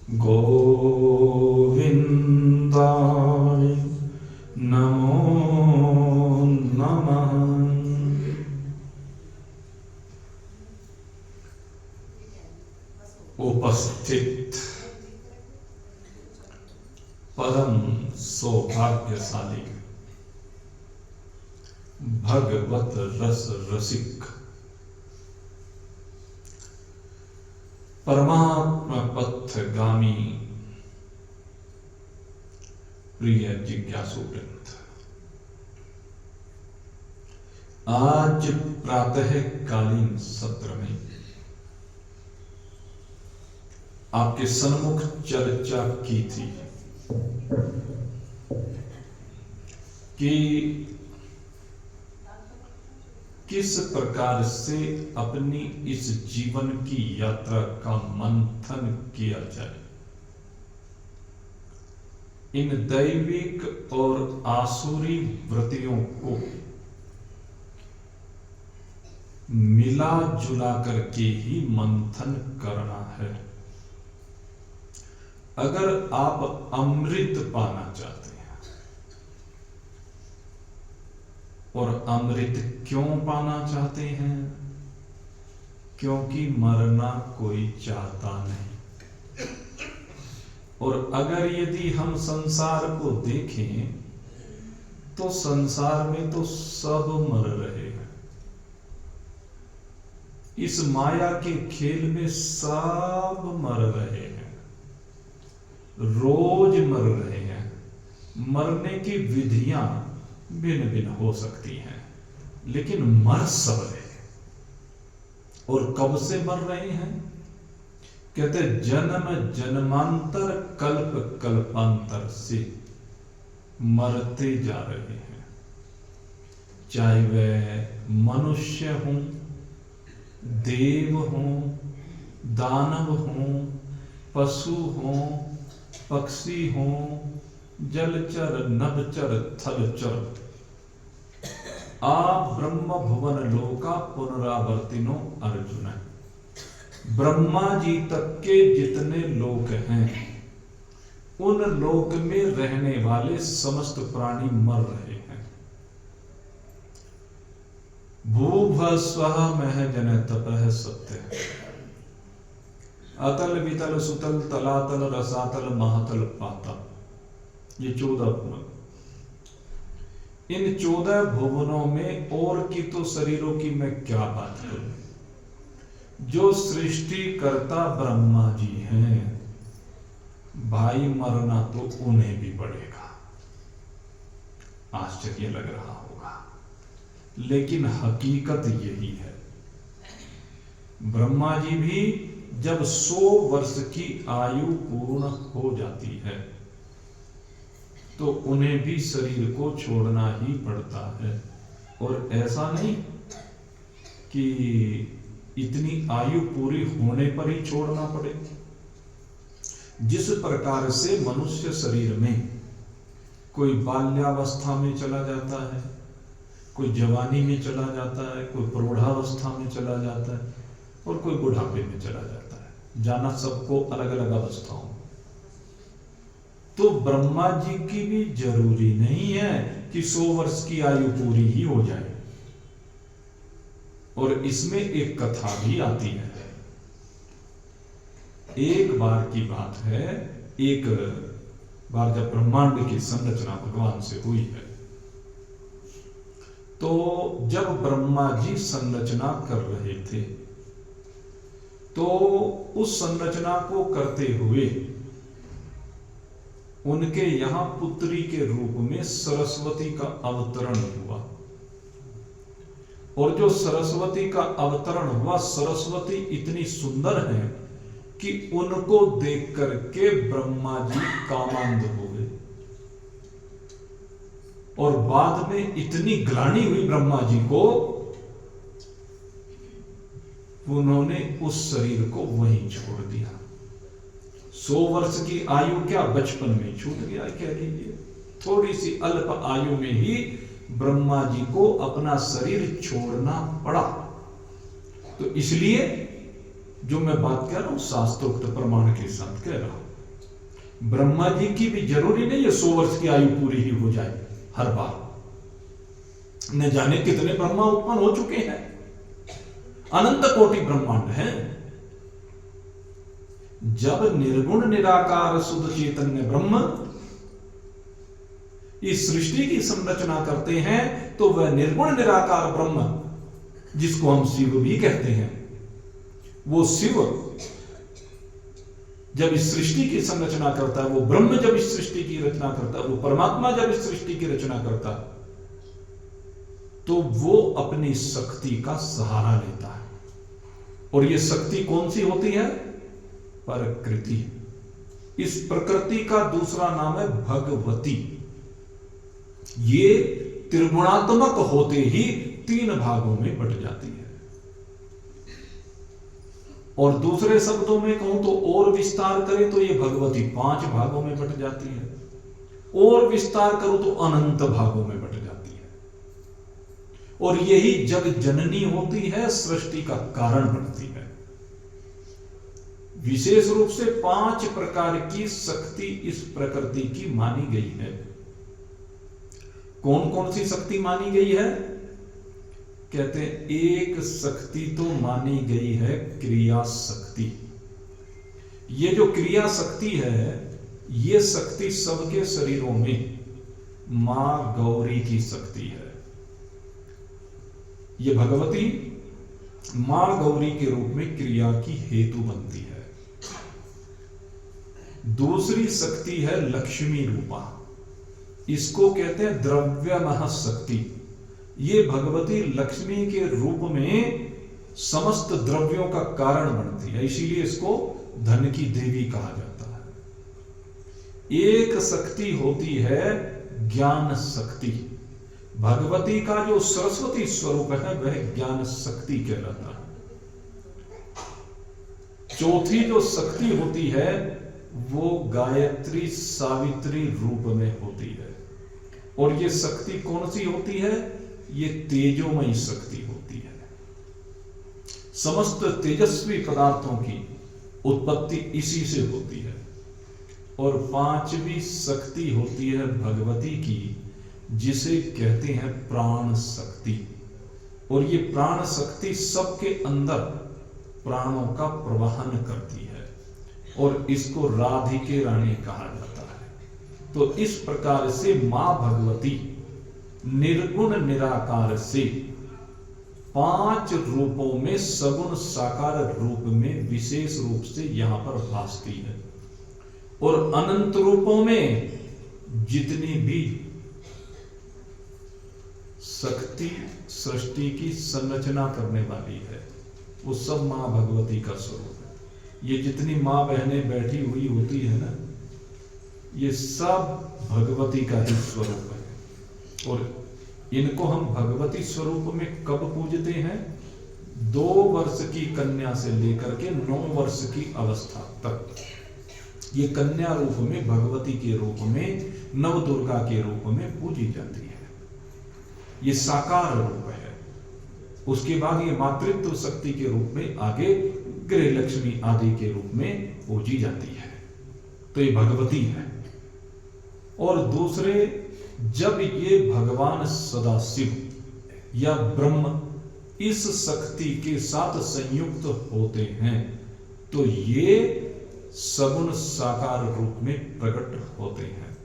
गोविन्दाय नमो नमः। उपस्थित परम सौभाग्यशाली भगवत रस रसिक परमात्मा पथगामी प्रिय जिज्ञासु वृंद, आज प्रातःकालीन सत्र में आपके सन्मुख चर्चा की थी कि किस प्रकार से अपनी इस जीवन की यात्रा का मंथन किया जाए, इन दैविक और आसुरी वृत्तियों को मिला जुला करके ही मंथन करना है। अगर आप अमृत पाना चाहते हैं, और अमृत क्यों पाना चाहते हैं? क्योंकि मरना कोई चाहता नहीं। और अगर यदि हम संसार को देखें तो संसार में तो सब मर रहे हैं। इस माया के खेल में सब मर रहे हैं, रोज मर रहे हैं। मरने की विधियां भिन्न भिन्न हो सकती हैं, लेकिन मर सब रहे हैं। और कब से मर रहे हैं? कहते जन्म जन्मांतर कल्प कल्पांतर से मरते जा रहे हैं। चाहे वह मनुष्य हों, देव हों, दानव हों, पशु हों, पक्षी हों, जलचर, नभचर, थलचर, आ ब्रह्म भुवन लोका पुनरावर्तिनो अर्जुन। ब्रह्मा जी तक के जितने लोक हैं, उन लोक में रहने वाले समस्त प्राणी मर रहे हैं। भूभ स्वः मह जन तपः सत्य, अतल वितल सुतल तलातल रसातल महातल पातल, ये 14 भुवन। इन 14 भुवनों में और की तो शरीरों की मैं क्या बात करूं। जो सृष्टिकर्ता ब्रह्मा जी हैं, भाई मरना तो उन्हें भी पड़ेगा। आश्चर्य लग रहा होगा, लेकिन हकीकत यही है। ब्रह्मा जी भी जब 100 वर्ष की आयु पूर्ण हो जाती है तो उन्हें भी शरीर को छोड़ना ही पड़ता है। और ऐसा नहीं कि इतनी आयु पूरी होने पर ही छोड़ना पड़े। जिस प्रकार से मनुष्य शरीर में कोई बाल्यावस्था में चला जाता है, कोई जवानी में चला जाता है, कोई प्रौढ़ावस्था में चला जाता है, और कोई बुढ़ापे में चला जाता है। जाना सबको अलग अलग अवस्थाओं। तो ब्रह्मा जी की भी जरूरी नहीं है कि 100 वर्ष की आयु पूरी ही हो जाए। और इसमें एक कथा भी आती है। एक बार की बात है, एक बार जब ब्रह्मांड की संरचना भगवान से हुई है, तो जब ब्रह्मा जी संरचना कर रहे थे, तो उस संरचना को करते हुए उनके यहां पुत्री के रूप में सरस्वती का अवतरण हुआ। और जो सरस्वती का अवतरण हुआ, सरस्वती इतनी सुंदर है कि उनको देख करके ब्रह्मा जी कामांध हो गए। और बाद में इतनी ग्लानि हुई ब्रह्मा जी को, उन्होंने उस शरीर को वहीं छोड़ दिया। 100 वर्ष की आयु क्या, बचपन में छूट गया कह लीजिए। थोड़ी सी अल्प आयु में ही ब्रह्मा जी को अपना शरीर छोड़ना पड़ा। तो इसलिए जो मैं बात कह रहा हूं शास्त्रोक्त प्रमाण के साथ कह रहा हूं ब्रह्मा जी की भी जरूरी नहीं है 100 वर्ष की आयु पूरी ही हो जाए हर बार। न जाने कितने ब्रह्मा उत्पन्न हो चुके हैं, अनंत कोटि ब्रह्मांड है। जब निर्गुण निराकार शुद्ध चैतन्य ब्रह्म इस सृष्टि की संरचना करते हैं तो वह निर्गुण निराकार ब्रह्म, जिसको हम शिव भी कहते हैं, वो शिव जब इस सृष्टि की संरचना करता है, वो ब्रह्म जब इस सृष्टि की रचना करता है, वो परमात्मा जब इस सृष्टि की रचना करता है, तो वो अपनी शक्ति का सहारा लेता है। और ये शक्ति कौन सी होती है? प्रकृति। इस प्रकृति का दूसरा नाम है भगवती। ये त्रिगुणात्मक होते ही 3 भागों में बट जाती है। और दूसरे शब्दों में कहूं तो और विस्तार करें तो ये भगवती 5 भागों में बट जाती है, और विस्तार करूं तो अनंत भागों में बट जाती है। और यही जग जननी होती है, सृष्टि का कारण बनती है। विशेष रूप से 5 प्रकार की शक्ति इस प्रकृति की मानी गई है। कौन कौन सी शक्ति मानी गई है? कहते हैं एक शक्ति तो मानी गई है क्रिया शक्ति। ये जो क्रिया शक्ति है, ये शक्ति सबके शरीरों में मां गौरी की शक्ति है। ये भगवती मां गौरी के रूप में क्रिया की हेतु बनती है। दूसरी शक्ति है लक्ष्मी रूपा, इसको कहते हैं द्रव्यमय शक्ति। ये भगवती लक्ष्मी के रूप में समस्त द्रव्यों का कारण बनती है, इसीलिए इसको धन की देवी कहा जाता है। एक शक्ति होती है ज्ञान शक्ति। भगवती का जो सरस्वती स्वरूप है वह ज्ञान शक्ति कहलाता है। चौथी जो शक्ति होती है वो गायत्री सावित्री रूप में होती है। और ये शक्ति कौन सी होती है? ये तेजोमयी शक्ति होती है। समस्त तेजस्वी पदार्थों की उत्पत्ति इसी से होती है। और 5वीं शक्ति होती है भगवती की, जिसे कहते हैं प्राण शक्ति। और ये प्राण शक्ति सबके अंदर प्राणों का प्रवहन करती है, और इसको राधिके रानी कहा जाता है। तो इस प्रकार से मां भगवती निर्गुण निराकार से 5 रूपों में सगुण साकार रूप में विशेष रूप से यहां पर भासती है। और अनंत रूपों में जितनी भी शक्ति सृष्टि की संरचना करने वाली है वो सब मां भगवती का स्वरूप है। ये जितनी मां बहनें बैठी हुई होती है ना, ये सब भगवती का ही स्वरूप है। और इनको हम भगवती स्वरूप में कब पूजते हैं? 2 वर्ष की कन्या से लेकर के 9 वर्ष की अवस्था तक ये कन्या रूप में, भगवती के रूप में, नव दुर्गा के रूप में पूजी जाती है। ये साकार रूप है। उसके बाद ये मातृत्व शक्ति के रूप में आगे गृह लक्ष्मी आदि के रूप में पूजी जाती है। तो ये भगवती है। और दूसरे, जब ये भगवान सदाशिव या ब्रह्म इस शक्ति के साथ संयुक्त होते हैं तो ये सगुण साकार रूप में प्रकट होते हैं।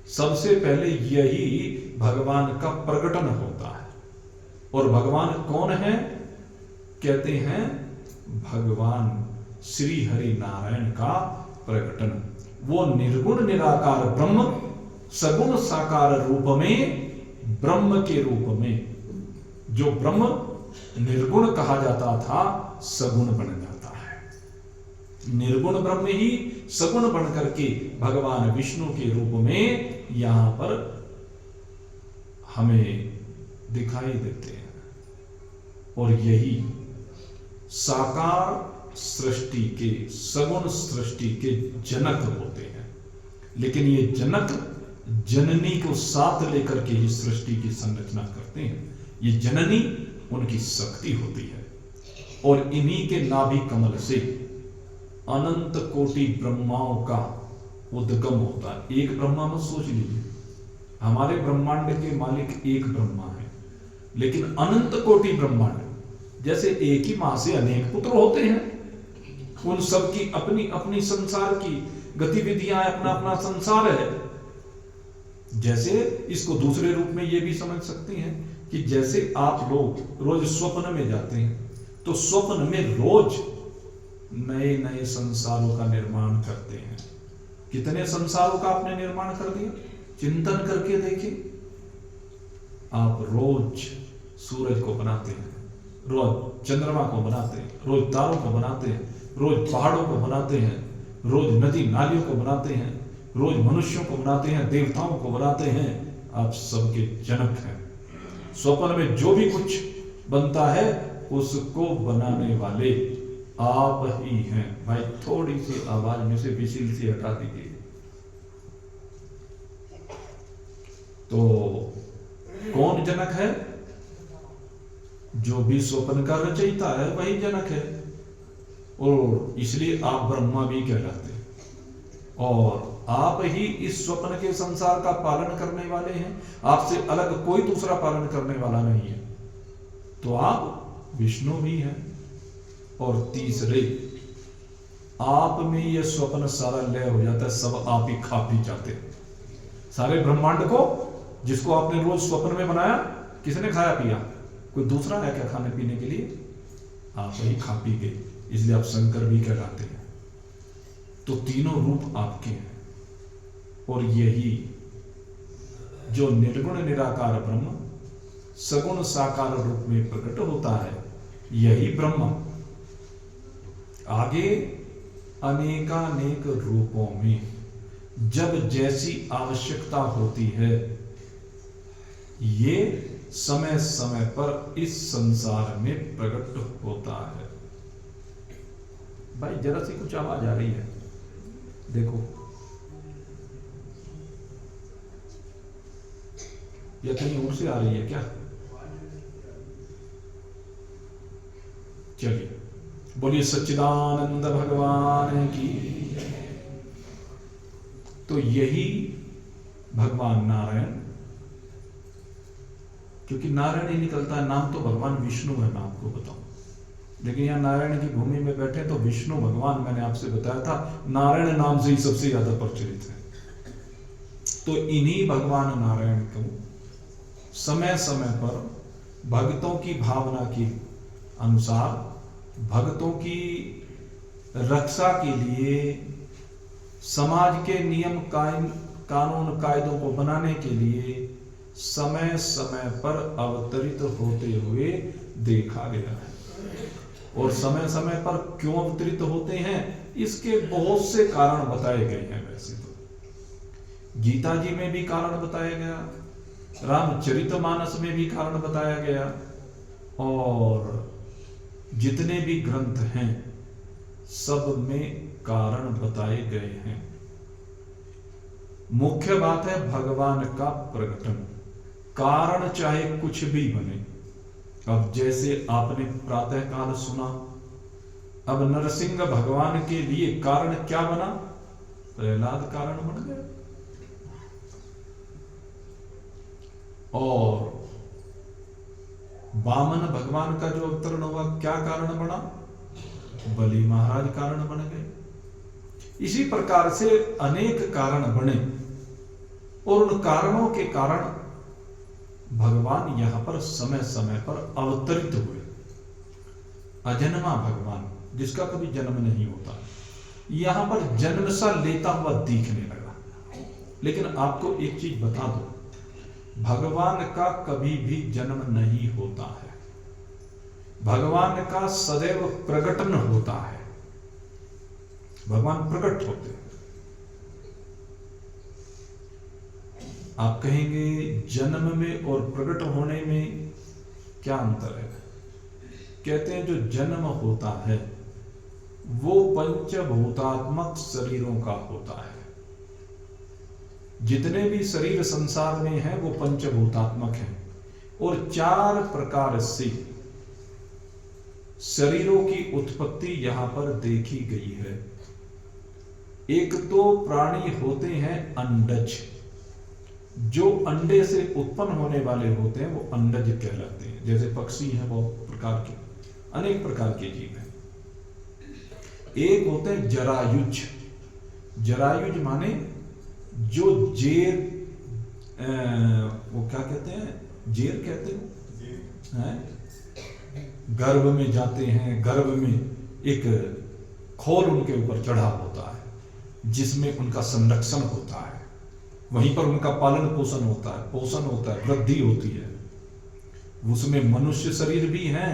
सबसे पहले यही भगवान का प्रकटन होता है। और भगवान कौन है? कहते हैं भगवान श्री हरि नारायण का प्रकटन। वो निर्गुण निराकार ब्रह्म सगुण साकार रूप में, ब्रह्म के रूप में, जो ब्रह्म निर्गुण कहा जाता था सगुण बन जाता है। निर्गुण ब्रह्म ही सगुण बन करके भगवान विष्णु के रूप में यहां पर हमें दिखाई देते हैं। और यही साकार सृष्टि के, सगुण सृष्टि के जनक होते हैं। लेकिन ये जनक जननी को साथ लेकर के ही सृष्टि की संरचना करते हैं। ये जननी उनकी शक्ति होती है। और इन्हीं के नाभि कमल से अनंत कोटि ब्रह्माओं का उद्गम होता है। एक ब्रह्मा मत सोच लीजिए, हमारे ब्रह्मांड के मालिक एक ब्रह्मा है, लेकिन अनंत कोटि ब्रह्मांड, जैसे एक ही मां से अनेक पुत्र होते हैं, उन सब की अपनी अपनी संसार की गतिविधियां, अपना अपना संसार है। जैसे इसको दूसरे रूप में ये भी समझ सकती हैं कि जैसे आप लोग रोज स्वप्न में जाते हैं, तो स्वप्न में रोज नए नए संसारों का निर्माण करते हैं। कितने संसारों का आपने निर्माण कर दिया, चिंतन करके देखिए। आप रोज सूरज को बनाते हैं, रोज चंद्रमा को बनाते हैं, रोज तारों को बनाते हैं, रोज पहाड़ों को बनाते हैं, रोज नदी नालियों को बनाते हैं, रोज मनुष्यों को बनाते हैं, देवताओं को बनाते हैं। आप सबके जनक हैं। स्वप्न में जो भी कुछ बनता है उसको बनाने वाले आप ही हैं। भाई थोड़ी सी आवाज में से विशील सी हटा दीजिए। तो कौन जनक है? जो भी स्वप्न का रचयिता है वही जनक है, और इसलिए आप ब्रह्मा भी कहलाते हैं। और आप ही इस स्वप्न के संसार का पालन करने वाले हैं, आपसे अलग कोई दूसरा पालन करने वाला नहीं है। तो आप विष्णु भी हैं। और तीसरे, आप में यह स्वप्न सारा लय हो जाता है, सब आप ही खा पी जाते हैं। सारे ब्रह्मांड को जिसको आपने रोज स्वप्न में बनाया, किसने खाया पिया? कोई दूसरा है क्या खाने पीने के लिए? आप ही खा पी गए, इसलिए आप शंकर भी कहलाते हैं। तो तीनों रूप आपके हैं, और यही जो निर्गुण निराकार ब्रह्म सगुण साकार रूप में प्रकट होता है, यही ब्रह्म आगे अनेकानेक रूपों में जब जैसी आवश्यकता होती है, ये समय समय पर इस संसार में प्रकट होता है। भाई जरा सी कुछ आवाज आ रही है, देखो, या कहीं और से आ रही है क्या? चलिए, बोलिए सच्चिदानंद भगवान की। तो यही भगवान नारायण, क्योंकि नारायण ही निकलता है, नाम तो भगवान विष्णु है, मैं आपको बताऊं। लेकिन यहां नारायण की भूमि में बैठे तो विष्णु भगवान, मैंने आपसे बताया था, नारायण नाम से ही सबसे ज्यादा प्रचलित है। तो इन्हीं भगवान नारायण को समय समय पर भक्तों की भावना के अनुसार, भक्तों की रक्षा के लिए, समाज के नियम कानून कायदों को बनाने के लिए समय समय पर अवतरित होते हुए देखा गया है। और समय समय पर क्यों अवतरित होते हैं, इसके बहुत से कारण बताए गए हैं। वैसे तो गीता जी में भी कारण बताया गया, रामचरितमानस में भी कारण बताया गया, और जितने भी ग्रंथ हैं सब में कारण बताए गए हैं। मुख्य बात है भगवान का प्रकटन। कारण चाहे कुछ भी बने, अब जैसे आपने प्रातः काल सुना, अब नरसिंह भगवान के लिए कारण क्या बना? प्रहलाद कारण बन गया। और वामन भगवान का जो अवतरण हुआ, क्या कारण बना? बलि महाराज कारण बन गए। इसी प्रकार से अनेक कारण बने, और उन कारणों के कारण भगवान यहां पर समय समय पर अवतरित हुए। अजन्मा भगवान, जिसका कभी जन्म नहीं होता, यहां पर जन्म सा लेता हुआ दिखने लगा। लेकिन आपको एक चीज बता दो, भगवान का कभी भी जन्म नहीं होता है, भगवान का सदैव प्रकटन होता है। भगवान प्रकट होते हैं। आप कहेंगे जन्म में और प्रकट होने में क्या अंतर है? कहते हैं जो जन्म होता है वो पंचभूतात्मक शरीरों का होता है। जितने भी शरीर संसार में हैं वो पंचभूतात्मक हैं, और 4 प्रकार से शरीरों की उत्पत्ति यहां पर देखी गई है। एक तो प्राणी होते हैं अंडज, जो अंडे से उत्पन्न होने वाले होते हैं वो अंडज कहलाते हैं। जैसे पक्षी हैं, बहुत प्रकार के, अनेक प्रकार के जीव हैं। एक होते हैं जरायुज। जरायुज माने जो जेर, वो क्या कहते हैं, जेर कहते हैं, गर्भ में जाते हैं, गर्भ में एक खोल उनके ऊपर चढ़ा होता है जिसमें उनका संरक्षण होता है, वहीं पर उनका पालन पोषण होता है, वृद्धि होती है। उसमें मनुष्य शरीर भी है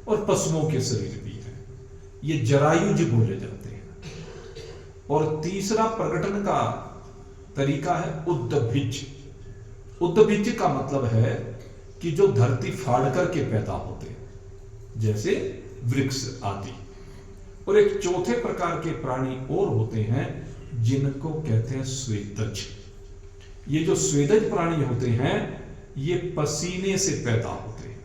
और पशुओं के शरीर भी है, ये जरायुज बोले जाते हैं। और तीसरा प्रकटन का तरीका है उद्भिज। उद्भिज का मतलब है कि जो धरती फाड़ करके पैदा होते हैं, जैसे वृक्ष आदि। और एक चौथे प्रकार के प्राणी और होते हैं जिनको कहते हैं स्वेदज। ये जो स्वेदज प्राणी होते हैं ये पसीने से पैदा होते हैं।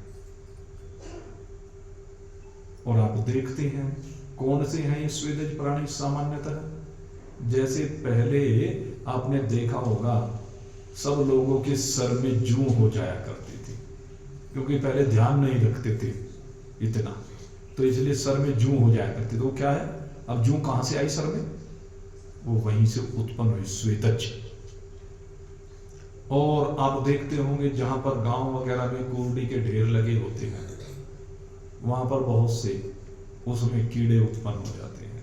और आप देखते हैं कौन से हैं ये स्वेदज प्राणी सामान्यतः, जैसे पहले आपने देखा होगा सब लोगों के सर में जूं हो जाया करती थी, क्योंकि पहले ध्यान नहीं रखते थे इतना, तो इसलिए सर में जूं हो जाया करती। तो क्या है, अब जूं कहां से आई सर में, वो वहीं से उत्पन्न हुई, स्वेदज। और आप देखते होंगे जहां पर गांव वगैरह में कुर्डी के ढेर लगे होते हैं, वहां पर बहुत से उसमें कीड़े उत्पन्न हो जाते हैं,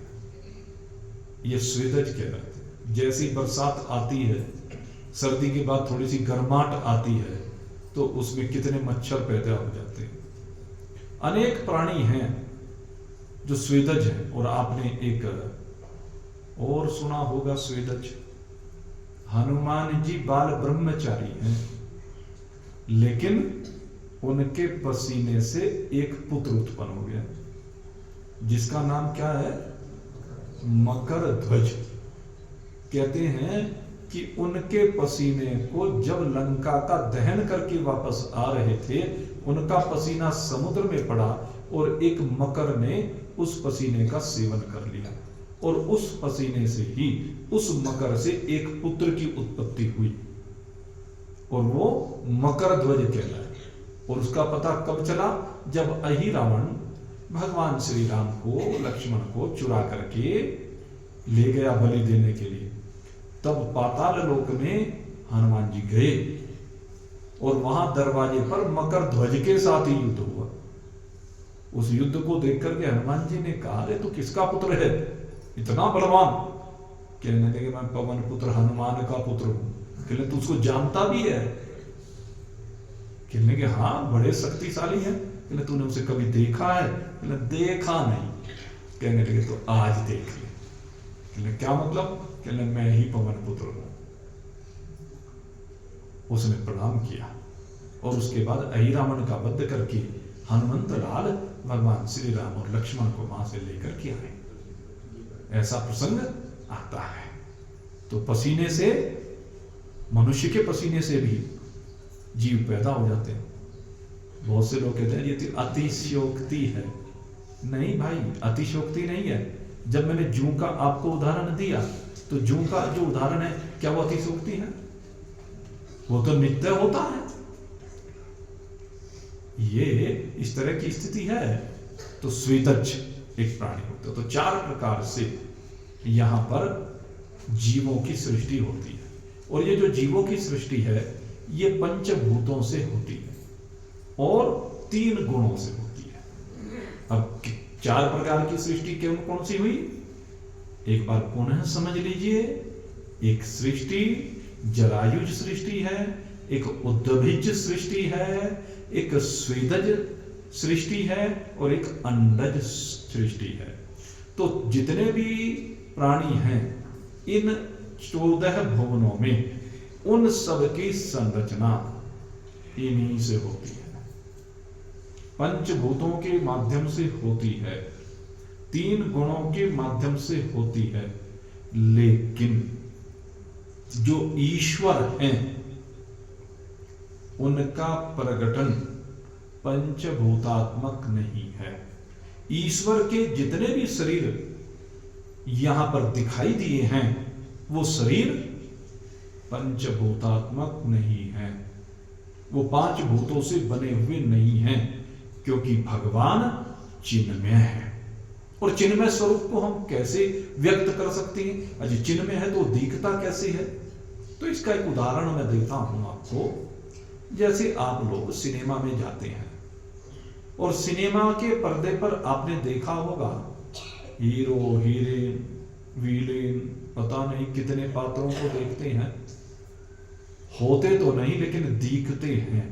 ये स्वेदज कहलाते हैं। जैसी बरसात आती है, सर्दी के बाद थोड़ी सी गर्माहट आती है, तो उसमें कितने मच्छर पैदा हो जाते हैं। अनेक प्राणी हैं जो स्वेदज हैं। और आपने एक और सुना होगा स्वेदज, हनुमान जी बाल ब्रह्मचारी हैं, लेकिन उनके पसीने से एक पुत्र उत्पन्न हो गया जिसका नाम क्या है, मकर ध्वज। कहते हैं कि उनके पसीने को जब लंका का दहन करके वापस आ रहे थे, उनका पसीना समुद्र में पड़ा और एक मकर ने उस पसीने का सेवन कर लिया, और उस पसीने से ही, उस मकर से एक पुत्र की उत्पत्ति हुई, और वो मकर ध्वज कहलाया। और उसका पता कब चला, जब अहिरावण भगवान श्री राम को, लक्ष्मण को चुरा करके ले गया बलि देने के लिए, तब पाताल लोक में हनुमान जी गए और वहां दरवाजे पर मकर ध्वज के साथ ही युद्ध हुआ। उस युद्ध को देख करके हनुमान जी ने कहा, अरे तू किसका पुत्र है, इतना बलवान? कहने लगे, मैं पवन पुत्र हनुमान का पुत्र हूं। कहने तू उसको जानता भी है? कहने के हाँ, बड़े शक्तिशाली है। कहने तूने उसे कभी देखा है? कहने देखा नहीं। कहने लगे तो आज देख ले। कहने क्या मतलब? कहने मैं ही पवन पुत्र हूं। उसने प्रणाम किया और उसके बाद अहिरावण का वध करके हनुमंत लाल भगवान श्री राम और लक्ष्मण को वहां से लेकर के आए। ऐसा प्रसंग आता है। तो पसीने से, मनुष्य के पसीने से भी जीव पैदा हो जाते हैं। बहुत से लोग कहते हैं ये तो अतिशयोक्ति है। नहीं भाई, अतिशयोक्ति नहीं है। जब मैंने जूं का आपको उदाहरण दिया, तो जूं का जो उदाहरण है, क्या वो अतिशयोक्ति है? वो तो नित्य होता है। ये इस तरह की स्थिति है। तो स्वेदज एक प्राणी होता है। तो चार प्रकार से यहां पर जीवों की सृष्टि होती है। और ये जो जीवों की सृष्टि है, ये पंचभूतों से होती है और 3 गुणों से होती है। अब 4 प्रकार की सृष्टि कौन सी हुई, एक बार पुनः समझ लीजिए। एक सृष्टि जरायुज सृष्टि है, एक उद्भिज सृष्टि है, एक स्वेदज सृष्टि है और एक अंडज सृष्टि है। तो जितने भी प्राणी हैं इन 14 भुवनों में, उन सब की संरचना इन्हीं से होती है, पंचभूतों के माध्यम से होती है, 3 गुणों के माध्यम से होती है। लेकिन जो ईश्वर हैं उनका प्रकटन पंचभूतात्मक नहीं है। ईश्वर के जितने भी शरीर यहां पर दिखाई दिए हैं वो शरीर पंचभूतात्मक नहीं है, वो पांच भूतों से बने हुए नहीं हैं, क्योंकि भगवान चिन्मय है। और चिन्मय स्वरूप को हम कैसे व्यक्त कर सकते हैं? अजी चिन्मय है तो दिखता कैसे है? तो इसका एक उदाहरण मैं देता हूं आपको। जैसे आप लोग सिनेमा में जाते हैं और सिनेमा के पर्दे पर आपने देखा होगा हीरो, हीरोइन, विलेन, पता नहीं कितने पात्रों को देखते हैं, होते तो नहीं लेकिन दिखते हैं।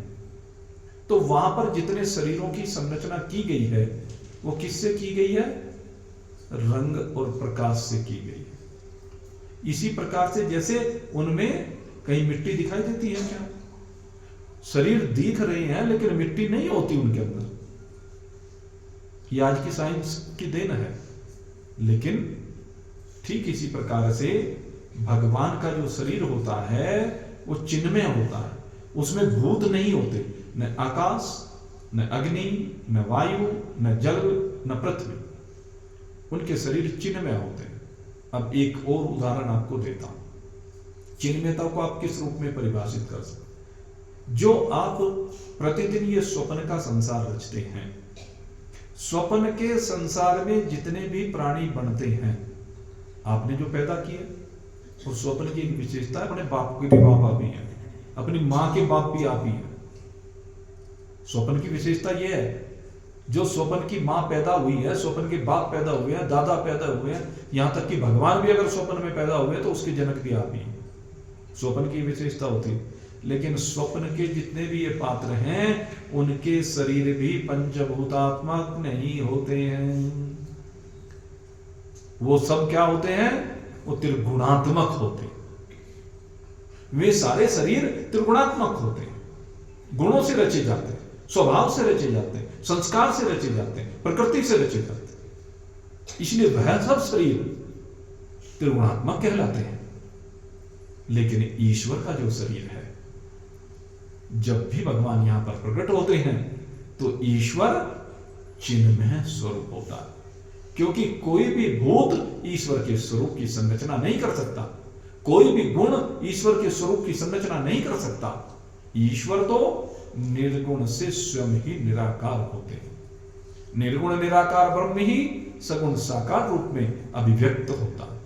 तो वहां पर जितने शरीरों की संरचना की गई है वो किससे की गई है? रंग और प्रकाश से की गई है। इसी प्रकार से जैसे उनमें कहीं मिट्टी दिखाई देती है क्या? शरीर दिख रहे हैं लेकिन मिट्टी नहीं होती उनके अंदर। ये आज की साइंस की देन है। लेकिन ठीक इसी प्रकार से भगवान का जो शरीर होता है वो चिन्मय होता है, उसमें भूत नहीं होते, न आकाश, न अग्नि, न वायु, न जल, न पृथ्वी। उनके शरीर चिन्मय होते हैं। अब एक और उदाहरण आपको देता हूं। चिन्मयता को आप किस रूप में परिभाषित कर सकते? जो आप प्रतिदिन ये स्वप्न का संसार रचते हैं, स्वप्न के संसार में जितने भी प्राणी बनते हैं, आपने जो पैदा किए, और स्वप्न की एक विशेषता है, अपने बाप के भी बाप आप ही हैं, अपनी मां के बाप भी आप ही हैं। स्वप्न की विशेषता यह है, जो स्वप्न की मां पैदा हुई है, स्वप्न के बाप पैदा हुए हैं, दादा पैदा हुए हैं, यहां तक कि भगवान भी अगर स्वप्न में पैदा हुए तो उसके जनक भी आप ही हैं। स्वप्न की विशेषता होती है। लेकिन स्वप्न के जितने भी ये पात्र हैं उनके शरीर भी पंचभूतात्मक नहीं होते हैं। वो सब क्या होते हैं? वो त्रिगुणात्मक होते हैं। वे सारे शरीर त्रिगुणात्मक होते हैं, गुणों से रचे जाते हैं, स्वभाव से रचे जाते हैं, संस्कार से रचे जाते हैं, प्रकृति से रचे जाते हैं। इसलिए वह सब शरीर त्रिगुणात्मक कहलाते हैं। लेकिन ईश्वर का जो शरीर है, जब भी भगवान यहां पर प्रकट होते हैं तो ईश्वर चिन्मय स्वरूप होता है, क्योंकि कोई भी भूत ईश्वर के स्वरूप की संरचना नहीं कर सकता, कोई भी गुण ईश्वर के स्वरूप की संरचना नहीं कर सकता। ईश्वर तो निर्गुण से स्वयं ही निराकार होते हैं। निर्गुण निराकार ब्रह्म ही सगुण साकार रूप में अभिव्यक्त होता है,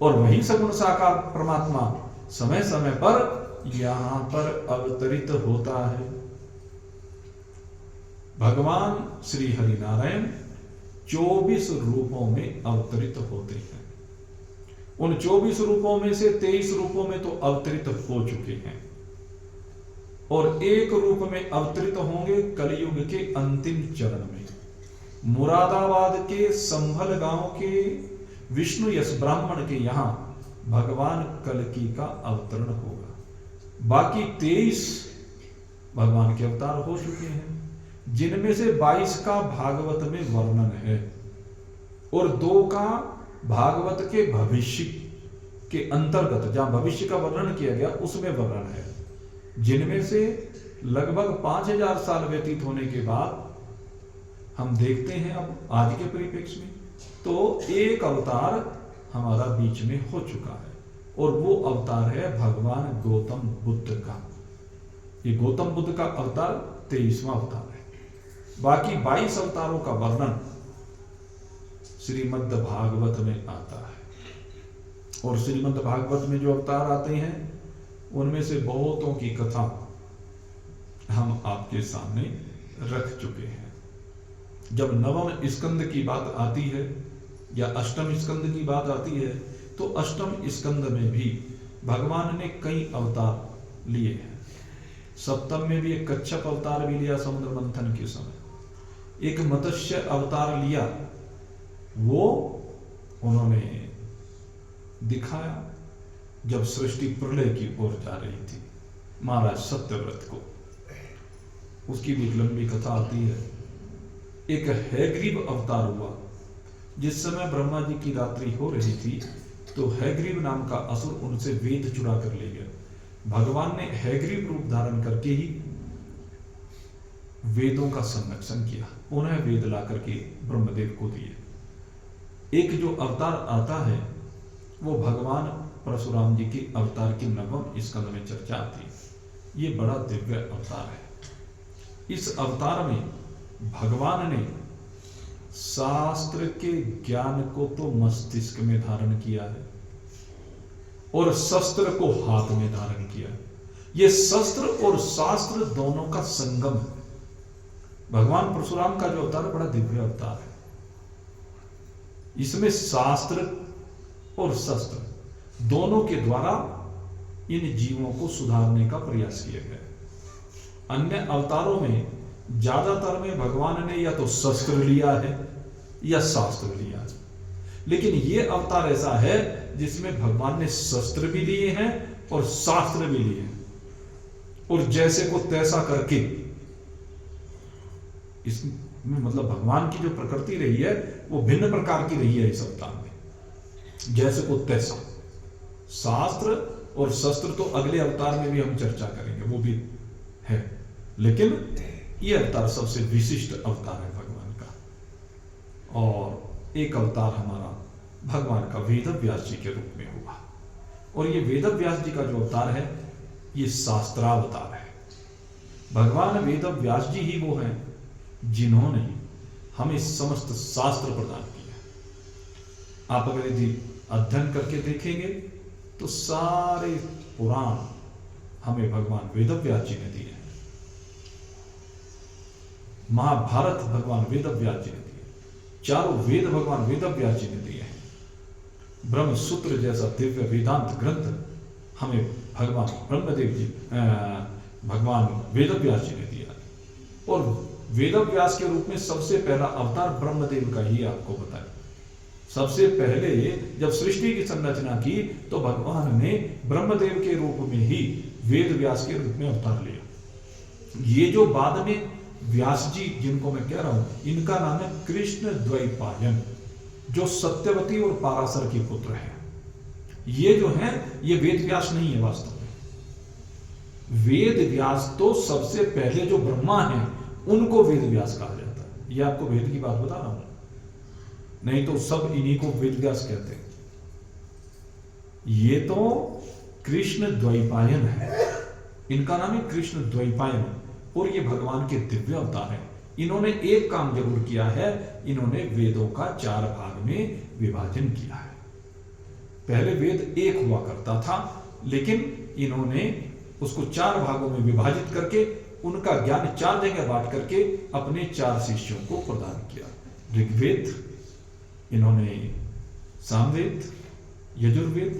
और वही सगुण साकार परमात्मा समय समय पर यहां पर अवतरित होता है। भगवान श्री हरिनारायण 24 रूपों में अवतरित होते हैं। उन 24 रूपों में से 23 रूपों में तो अवतरित हो चुके हैं, और एक रूप में अवतरित होंगे कलयुग के अंतिम चरण में। मुरादाबाद के संभल गांव के विष्णु यश ब्राह्मण के यहां भगवान कल्कि का अवतरण होगा। बाकी 23 भगवान के अवतार हो चुके हैं, जिनमें से 22 का भागवत में वर्णन है और 2 का भागवत के भविष्य के अंतर्गत, जहां भविष्य का वर्णन किया गया उसमें वर्णन है। जिनमें से लगभग 5000 साल व्यतीत होने के बाद हम देखते हैं अब आज के परिप्रेक्ष्य में तो एक अवतार हमारा बीच में हो चुका है, और वो अवतार है भगवान गौतम बुद्ध का। ये गौतम बुद्ध का अवतार 23वां अवतार है। बाकी 22 अवतारों का वर्णन श्रीमद् भागवत में आता है, और श्रीमद् भागवत में जो अवतार आते हैं उनमें से बहुतों की कथा हम आपके सामने रख चुके हैं। जब नवम स्कंद की बात आती है या अष्टम स्कंद की बात आती है तो अष्टम स्कंद में भी भगवान ने कई अवतार लिए हैं। सप्तम में भी एक कच्छप अवतार भी लिया समुद्र मंथन के समय, एक मत्स्य अवतार लिया, वो उन्होंने दिखाया जब सृष्टि प्रलय की ओर जा रही थी महाराज सत्यव्रत को। उसकी भी एक लंबी कथा आती है। एक हैग्रीव अवतार हुआ जिस समय ब्रह्मा जी की रात्रि हो रही थी, तो हैग्रीव नाम का असुर उनसे वेद चुरा कर ले गया। भगवान ने हैग्रीव रूप धारण करके ही वेदों का संरक्षण किया, उन्हें वेद ला करके ब्रह्मदेव को दिए। एक जो अवतार आता है वो भगवान परशुराम जी के अवतार की 9वें स्कंद में चर्चा आती है। ये बड़ा दिव्य अवतार है। इस अवतार में भगवान ने शास्त्र के ज्ञान को तो मस्तिष्क में धारण किया है और शस्त्र को हाथ में धारण किया है। ये शस्त्र और शास्त्र दोनों का संगम है। भगवान परशुराम का जो अवतार बड़ा दिव्य अवतार है। इसमें शास्त्र और शस्त्र दोनों के द्वारा इन जीवों को सुधारने का प्रयास किया गया। अन्य अवतारों में ज्यादातर में भगवान ने या तो शस्त्र लिया है या शास्त्र लिया है, लेकिन यह अवतार ऐसा है जिसमें भगवान ने शस्त्र भी लिए हैं और शास्त्र भी लिए हैं, और जैसे को तैसा करके इसमें मतलब भगवान की जो प्रकृति रही है वो भिन्न प्रकार की रही है इस अवतार में। जैसे को तैसा शास्त्र और शस्त्र तो अगले अवतार में भी हम चर्चा करेंगे, वो भी है, लेकिन ये अवतार सबसे विशिष्ट अवतार है भगवान का। और एक अवतार हमारा भगवान का वेद व्यास जी के रूप में हुआ, और ये वेद व्यास जी का जो अवतार है ये शास्त्रावतार है। भगवान वेद व्यास जी ही वो हैं जिन्होंने हमें समस्त शास्त्र प्रदान किया। आप अगर यदि अध्ययन करके देखेंगे तो सारे पुराण हमें भगवान वेद व्यास जी ने दिए हैं। महाभारत भगवान वेद व्यास जी ने दिए, चारों वेद भगवान वेद व्यास जी ने दिए हैं। ब्रह्म सूत्र जैसा दिव्य वेदांत ग्रंथ हमें भगवान ब्रह्मदेव जी भगवान वेद व्यास जी ने दिया। और वेद व्यास के रूप में सबसे पहला अवतार ब्रह्मदेव का ही आपको बताया। सबसे पहले जब सृष्टि की संरचना की तो भगवान ने ब्रह्मदेव के रूप में ही वेद व्यास के रूप में अवतार लिया। ये जो बाद में व्यास जी जिनको मैं कह रहा हूं, इनका नाम है कृष्ण द्वैपायन, जो सत्यवती और पाराशर के पुत्र हैं। ये जो हैं ये वेद व्यास नहीं है वास्तव में। वेद व्यास तो सबसे पहले जो ब्रह्मा हैं उनको वेद व्यास कहा जाता है। ये आपको वेद की बात बता रहा हूं, नहीं तो सब इन्हीं को वेद व्यास कहते हैं। ये तो कृष्ण द्वैपायन है, इनका नाम है कृष्ण द्वैपायन, और ये भगवान के दिव्य अवतार हैं। इन्होंने एक काम जरूर किया है, इन्होंने वेदों का 4 भाग में विभाजन किया है। पहले वेद एक हुआ करता था, लेकिन इन्होंने उसको 4 भागों में विभाजित करके उनका ज्ञान 4 जगह बांट करके अपने 4 शिष्यों को प्रदान किया। ऋग्वेद इन्होंने सामवेद, यजुर्वेद,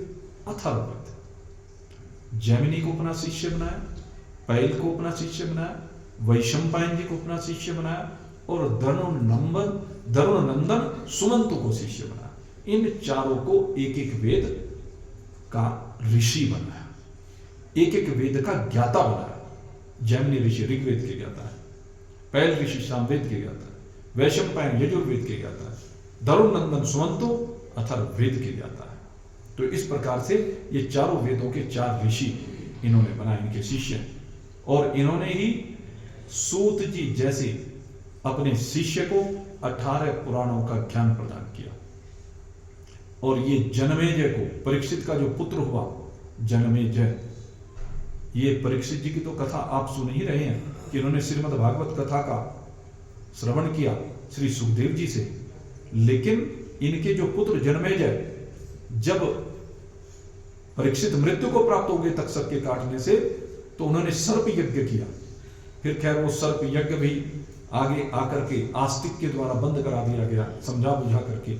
अथर्ववेद। जैमिनी को अपना शिष्य बनाया, पैल को अपना शिष्य बनाया, वैशंपायन जी को अपना शिष्य बनाया, और दरुणनंदन सुमंत को शिष्य बनाया। इन चारों को एक एक वेद का ऋषि बनाया, एक एक वेद का ज्ञाता बनाया। जैमिनी ऋषि ऋग्वेद के ज्ञाता है, पैल ऋषि सामवेद के ज्ञाता है, वैशंपायन यजुर्वेद के ज्ञाता है, दरुणनंदन सुमंतो अथर्ववेद के ज्ञाता है। तो इस प्रकार से ये चारों वेदों के 4 ऋषि इन्होंने बनाए, इनके शिष्य। और इन्होंने ही सूत जी जैसे अपने शिष्य को 18 पुराणों का ज्ञान प्रदान किया। और ये जनमेजय को, परीक्षित का जो पुत्र हुआ जनमेजय, ये परीक्षित जी की तो कथा आप सुन ही रहे हैं कि इन्होंने श्रीमद् भागवत कथा का श्रवण किया श्री सुखदेव जी से। लेकिन इनके जो पुत्र जनमेजय, जब परीक्षित मृत्यु को प्राप्त हो गए तक्षक के काटने से, तो उन्होंने सर्प यज्ञ किया। फिर खैर वो सर्प यज्ञ भी आगे आकर के आस्तिक के द्वारा बंद करा दिया गया, समझा बुझा करके।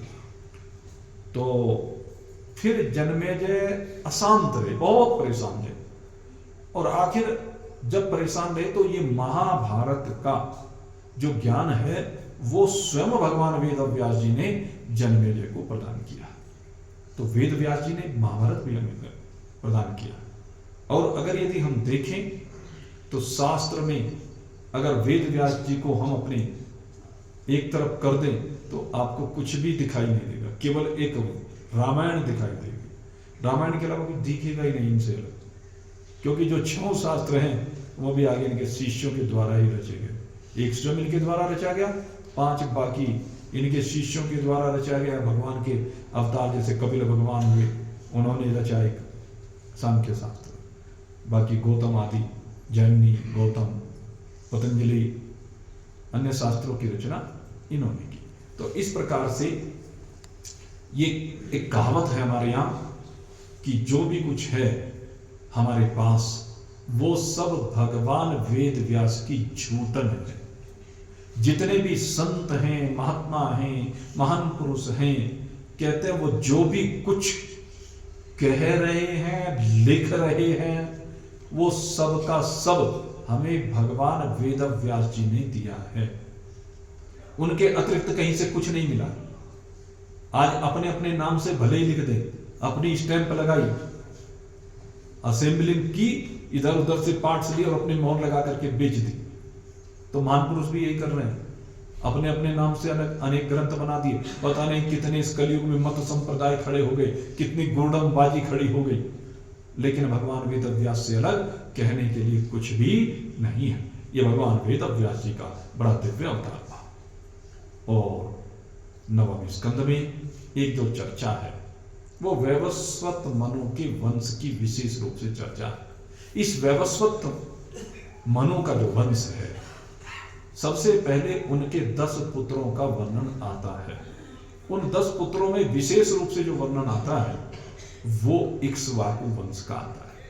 तो फिर जन्मेजय अशांत रहे, बहुत परेशान रहे, और आखिर जब परेशान रहे तो ये महाभारत का जो ज्ञान है वो स्वयं भगवान वेद व्यास जी ने जन्मेजय को प्रदान किया। तो वेद व्यास जी ने महाभारत भी हमें प्रदान किया। और अगर यदि हम देखें तो शास्त्र में अगर वेद व्यास जी को हम अपने एक तरफ कर दें तो आपको कुछ भी दिखाई नहीं देगा, केवल एक रामायण दिखाई देगी। रामायण के अलावा कुछ दिखेगा ही नहीं इनसे अलग, क्योंकि जो 6 शास्त्र हैं वो भी आगे इनके शिष्यों के द्वारा ही रचे गए। एक स्वयं इनके द्वारा रचा गया, 5 बाकी इनके शिष्यों के द्वारा रचा गया भगवान के अवतार, जैसे कपिल भगवान हुए, उन्होंने रचा एक सांख्य शास्त्र। बाकी गौतम आदि, जैमिनी, गौतम, पतंजलि, अन्य शास्त्रों की रचना इन्होंने की। तो इस प्रकार से ये एक कहावत है हमारे यहाँ कि जो भी कुछ है हमारे पास वो सब भगवान वेद व्यास की झूठन है। जितने भी संत हैं, महात्मा हैं, महान पुरुष हैं, कहते हैं वो जो भी कुछ कह रहे हैं, लिख रहे हैं, वो सब का सब हमें भगवान वेद व्यास जी ने दिया है। उनके अतिरिक्त कहीं से कुछ नहीं मिला। आज अपने अपने नाम से भले ही लिख दे, अपनी स्टैंप लगाई, असेंबलिंग की, इधर उधर से पार्ट्स लिए और अपने मोहर लगा करके बेच दी। तो महान पुरुष भी यही कर रहे हैं, अपने अपने नाम से अनेक ग्रंथ बना दिए। पता नहीं कितने इस कलयुग में मत संप्रदाय खड़े हो गए, कितनी गुंडमबाजी खड़ी हो गई, लेकिन भगवान वेद व्यास से अलग कहने के लिए कुछ भी नहीं है। ये भगवान वेद व्यास जी का बड़ा दिव्य अवतार था। और नवम स्कंद में एक जो चर्चा है वो वैवस्वत मनु के वंश की विशेष रूप से चर्चा है। इस वैवस्वत मनु का जो वंश है, सबसे पहले उनके 10 पुत्रों का वर्णन आता है। उन 10 पुत्रों में विशेष रूप से जो वर्णन आता है वो इक्ष्वाकु वंश का आता है,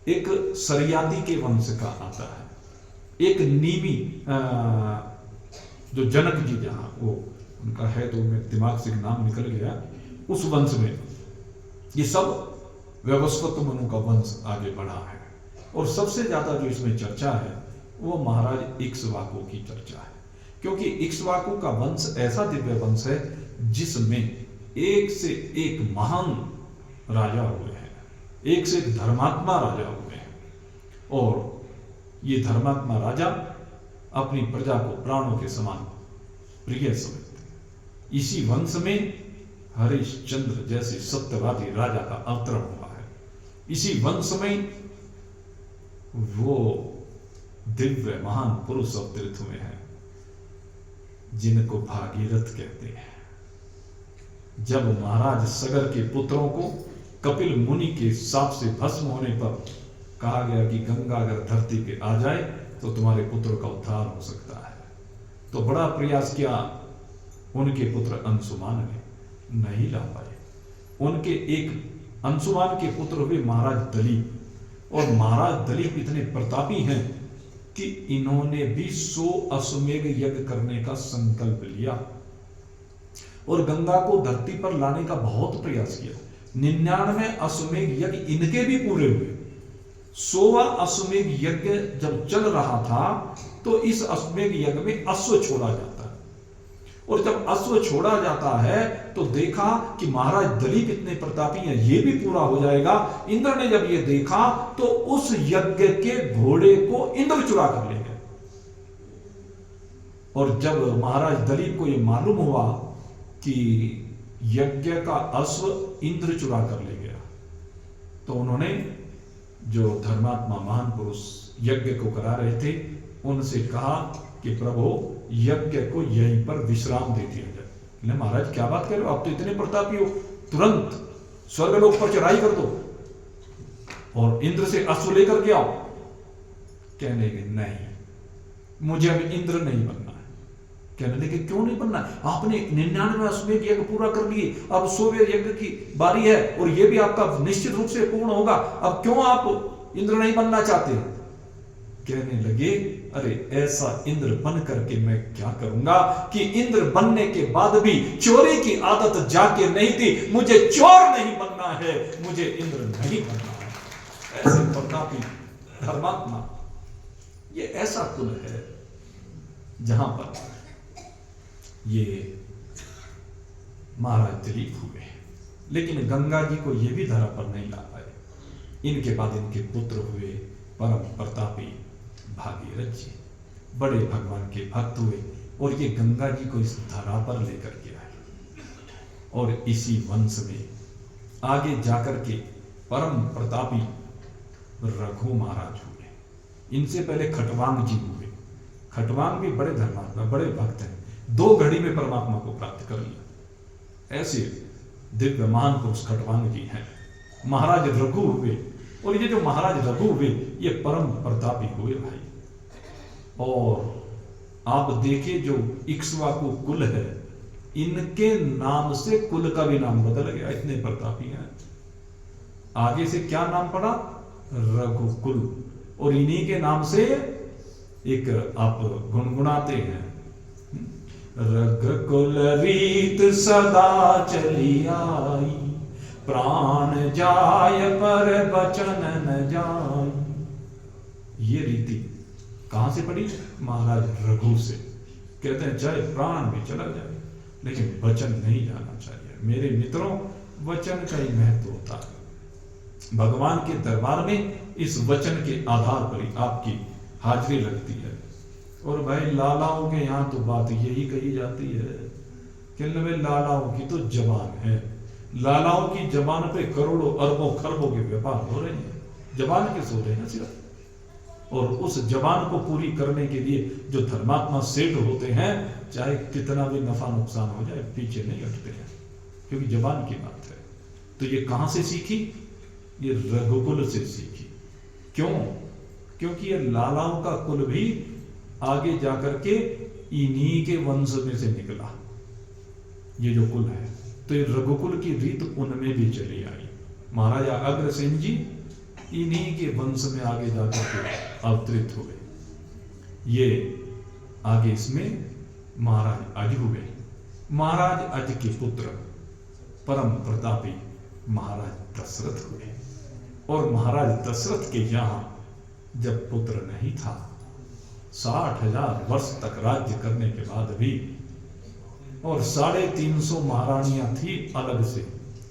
एक सरयादी के वंश का आता है, एक नीमी जो जनक जी जहां वो उनका है, तो मेरे दिमाग से नाम निकल गया, उस वंश में ये सब वैवस्वत मनु का वंश आगे बढ़ा है। और सबसे ज्यादा जो इसमें चर्चा है वो महाराज इक्ष्वाकु की चर्चा है, क्योंकि इक्ष्वाकु का वंश ऐसा दिव्य वंश है जिसमें एक से एक महान राजा हुए हैं, एक से एक धर्मात्मा राजा हुए हैं। और ये धर्मात्मा राजा अपनी प्रजा को प्राणों के समान प्रिय समझते हैं। इसी वंश में हरिश्चंद्र जैसे सत्यवादी राजा का अवतरण हुआ है। इसी वंश में वो दिव्य महान पुरुष अवतरित हुए हैं जिनको भागीरथ कहते हैं। जब महाराज सगर के पुत्रों को कपिल मुनि के शाप से भस्म होने पर कहा गया कि गंगा अगर धरती पे आ जाए तो तुम्हारे पुत्र का उद्धार हो सकता है, तो बड़ा प्रयास किया उनके पुत्र अंशुमान ने, नहीं ला पाए। उनके एक अंशुमान के पुत्र हुए महाराज दलीप, और महाराज दलीप इतने प्रतापी हैं कि इन्होंने भी 100 अश्वमेध यज्ञ करने का संकल्प लिया और गंगा को धरती पर लाने का बहुत प्रयास किया। 99 अश्वमेध यज्ञ इनके भी पूरे हुए। 100वां अश्वमेध यज्ञ जब चल रहा था तो इस अश्वमेध यज्ञ में अश्व छोड़ा जाता है, और जब अश्व छोड़ा जाता है तो देखा कि महाराज दलीप इतने प्रतापी हैं, ये भी पूरा हो जाएगा। इंद्र ने जब ये देखा तो उस यज्ञ के घोड़े को इंद्र चुरा कर ले गए। और जब महाराज दलीप को यह मालूम हुआ कि यज्ञ का अश्व इंद्र चुरा कर ले गया, तो उन्होंने जो धर्मात्मा महान पुरुष यज्ञ को करा रहे थे उनसे कहा कि प्रभु यज्ञ को यहीं पर विश्राम दे दिया जाए। महाराज क्या बात कर रहे हो, आप तो इतने प्रतापी हो, तुरंत स्वर्गलोक पर चढ़ाई कर दो और इंद्र से अश्व लेकर के आओ। कहने लगे नहीं, मुझे अब इंद्र नहीं बनना है। कहने लगे क्यों नहीं बनना है, आपने 99 अश्वमेध यज्ञ पूरा कर लिए, अब 100वें यज्ञ की बारी है और यह भी आपका निश्चित रूप से पूर्ण होगा, अब क्यों आप इंद्र नहीं बनना चाहते। कहने लगे अरे ऐसा इंद्र बन करके मैं क्या करूंगा कि इंद्र बनने के बाद भी चोरी की आदत जाके नहीं थी, मुझे चोर नहीं बनना है, मुझे इंद्र नहीं बनना है। ऐसे प्रतापी धर्मात्मा, ये ऐसा कुल है जहां पर ये महाराज दिलीप हुए, लेकिन गंगा जी को ये भी धरा पर नहीं ला पाए। इनके बाद इनके पुत्र हुए परम प्रतापी भागीरथ जी, बड़े भगवान के भक्त हुए और ये गंगा जी को इस धरा पर लेकर के आए। और इसी वंश में आगे जाकर के परम प्रतापी रघु महाराज हुए। इनसे पहले खटवांग जी हुए। खटवांग भी बड़े धर्मात्मा, बड़े भक्त हैं, 2 घड़ी में परमात्मा को प्राप्त कर लिया। ऐसे दिव्य महान पुरुष खटवांग जी हैं। महाराज रघु हुए, और ये जो महाराज रघु हुए ये परम प्रतापी हुए भाई। और आप देखिए जो इक्ष्वाकु कुल है, इनके नाम से कुल का भी नाम बदल गया, इतने प्रतापी हैं। आगे से क्या नाम पड़ा? रघुकुल। और इन्हीं के नाम से एक आप गुनगुनाते हैं, रघुकुल रीत सदा चली आई, प्राण जाय पर बचन न जाय। ये रीति कहां से पड़ी? महाराज रघु से। कहते हैं चाहे प्राण भी चला जाए लेकिन वचन नहीं जाना चाहिए। मेरे मित्रों, वचन का ही महत्व होता है। भगवान के दरबार में इस वचन के आधार पर ही आपकी हाजिरी लगती है। और भाई लालाओं के यहां तो बात यही कही जाती है कि लालाओं की तो जबान है, लालाओं की जबान पे करोड़ों अरबों खरबों के व्यापार हो रहे हैं, जबान के सो रहे हैं सिर्फ। और उस जबान को पूरी करने के लिए जो धर्मात्मा सेठ होते हैं, चाहे कितना भी नफा नुकसान हो जाए पीछे नहीं हटते हैं, क्योंकि जबान की बात है। तो ये कहां से सीखी? ये रघुकुल से सीखी। क्यों? क्योंकि ये लालाओं का कुल भी आगे जाकर के इन्हीं के वंश में से निकला, ये जो कुल है। तो ये रघुकुल की रीत उनमें भी चली आई। महाराजा अग्रसेन जी इन्हीं के वंश में आगे जाकर के अवतरित हुए। ये आगे इसमें महाराज अज हुए। महाराज अज के पुत्र परम प्रतापी महाराज दशरथ हुए। और महाराज दशरथ के यहां जब पुत्र नहीं था, 60,000 वर्ष तक राज्य करने के बाद भी, और 350 महारानियां थी अलग से,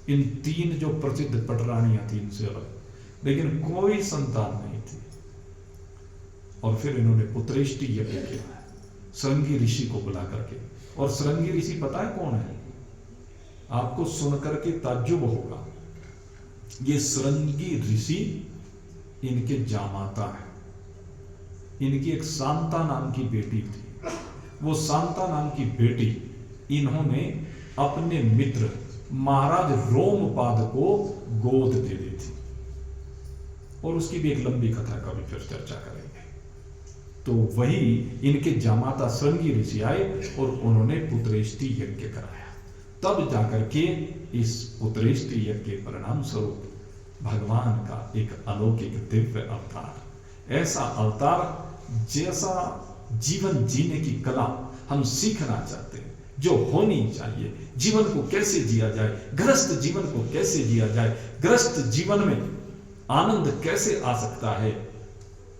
इन 3 जो प्रसिद्ध पटरानियां थी इनसे अलग, लेकिन कोई संतान नहीं थी। और फिर इन्होंने पुत्रेष्टि यज्ञ किया श्रृंगी ऋषि को बुला करके। और श्रृंगी ऋषि पता है कौन है? आपको सुनकर के ताज्जुब होगा। ये श्रृंगी ऋषि इनके जामाता है। इनकी एक शांता नाम की बेटी थी। वो शांता नाम की बेटी इन्होंने अपने मित्र महाराज रोमपाद को गोद दे दी थी। और उसकी भी एक लंबी कथा का भी फिर चर्चा करेंगे। तो वही इनके जामाता श्रृंगी ऋषि आए और उन्होंने पुत्रेष्टि यज्ञ कराया। तब जाकर के इस पुत्रेष्टि यज्ञ के परिणाम स्वरूप भगवान का एक अलौकिक दिव्य अवतार, ऐसा अवतार जैसा जीवन जीने की कला हम सीखना चाहते हैं, जो होनी चाहिए। जीवन को कैसे जिया जाए, गृहस्थ जीवन को कैसे जिया जाए, गृहस्थ जीवन में आनंद कैसे आ सकता है,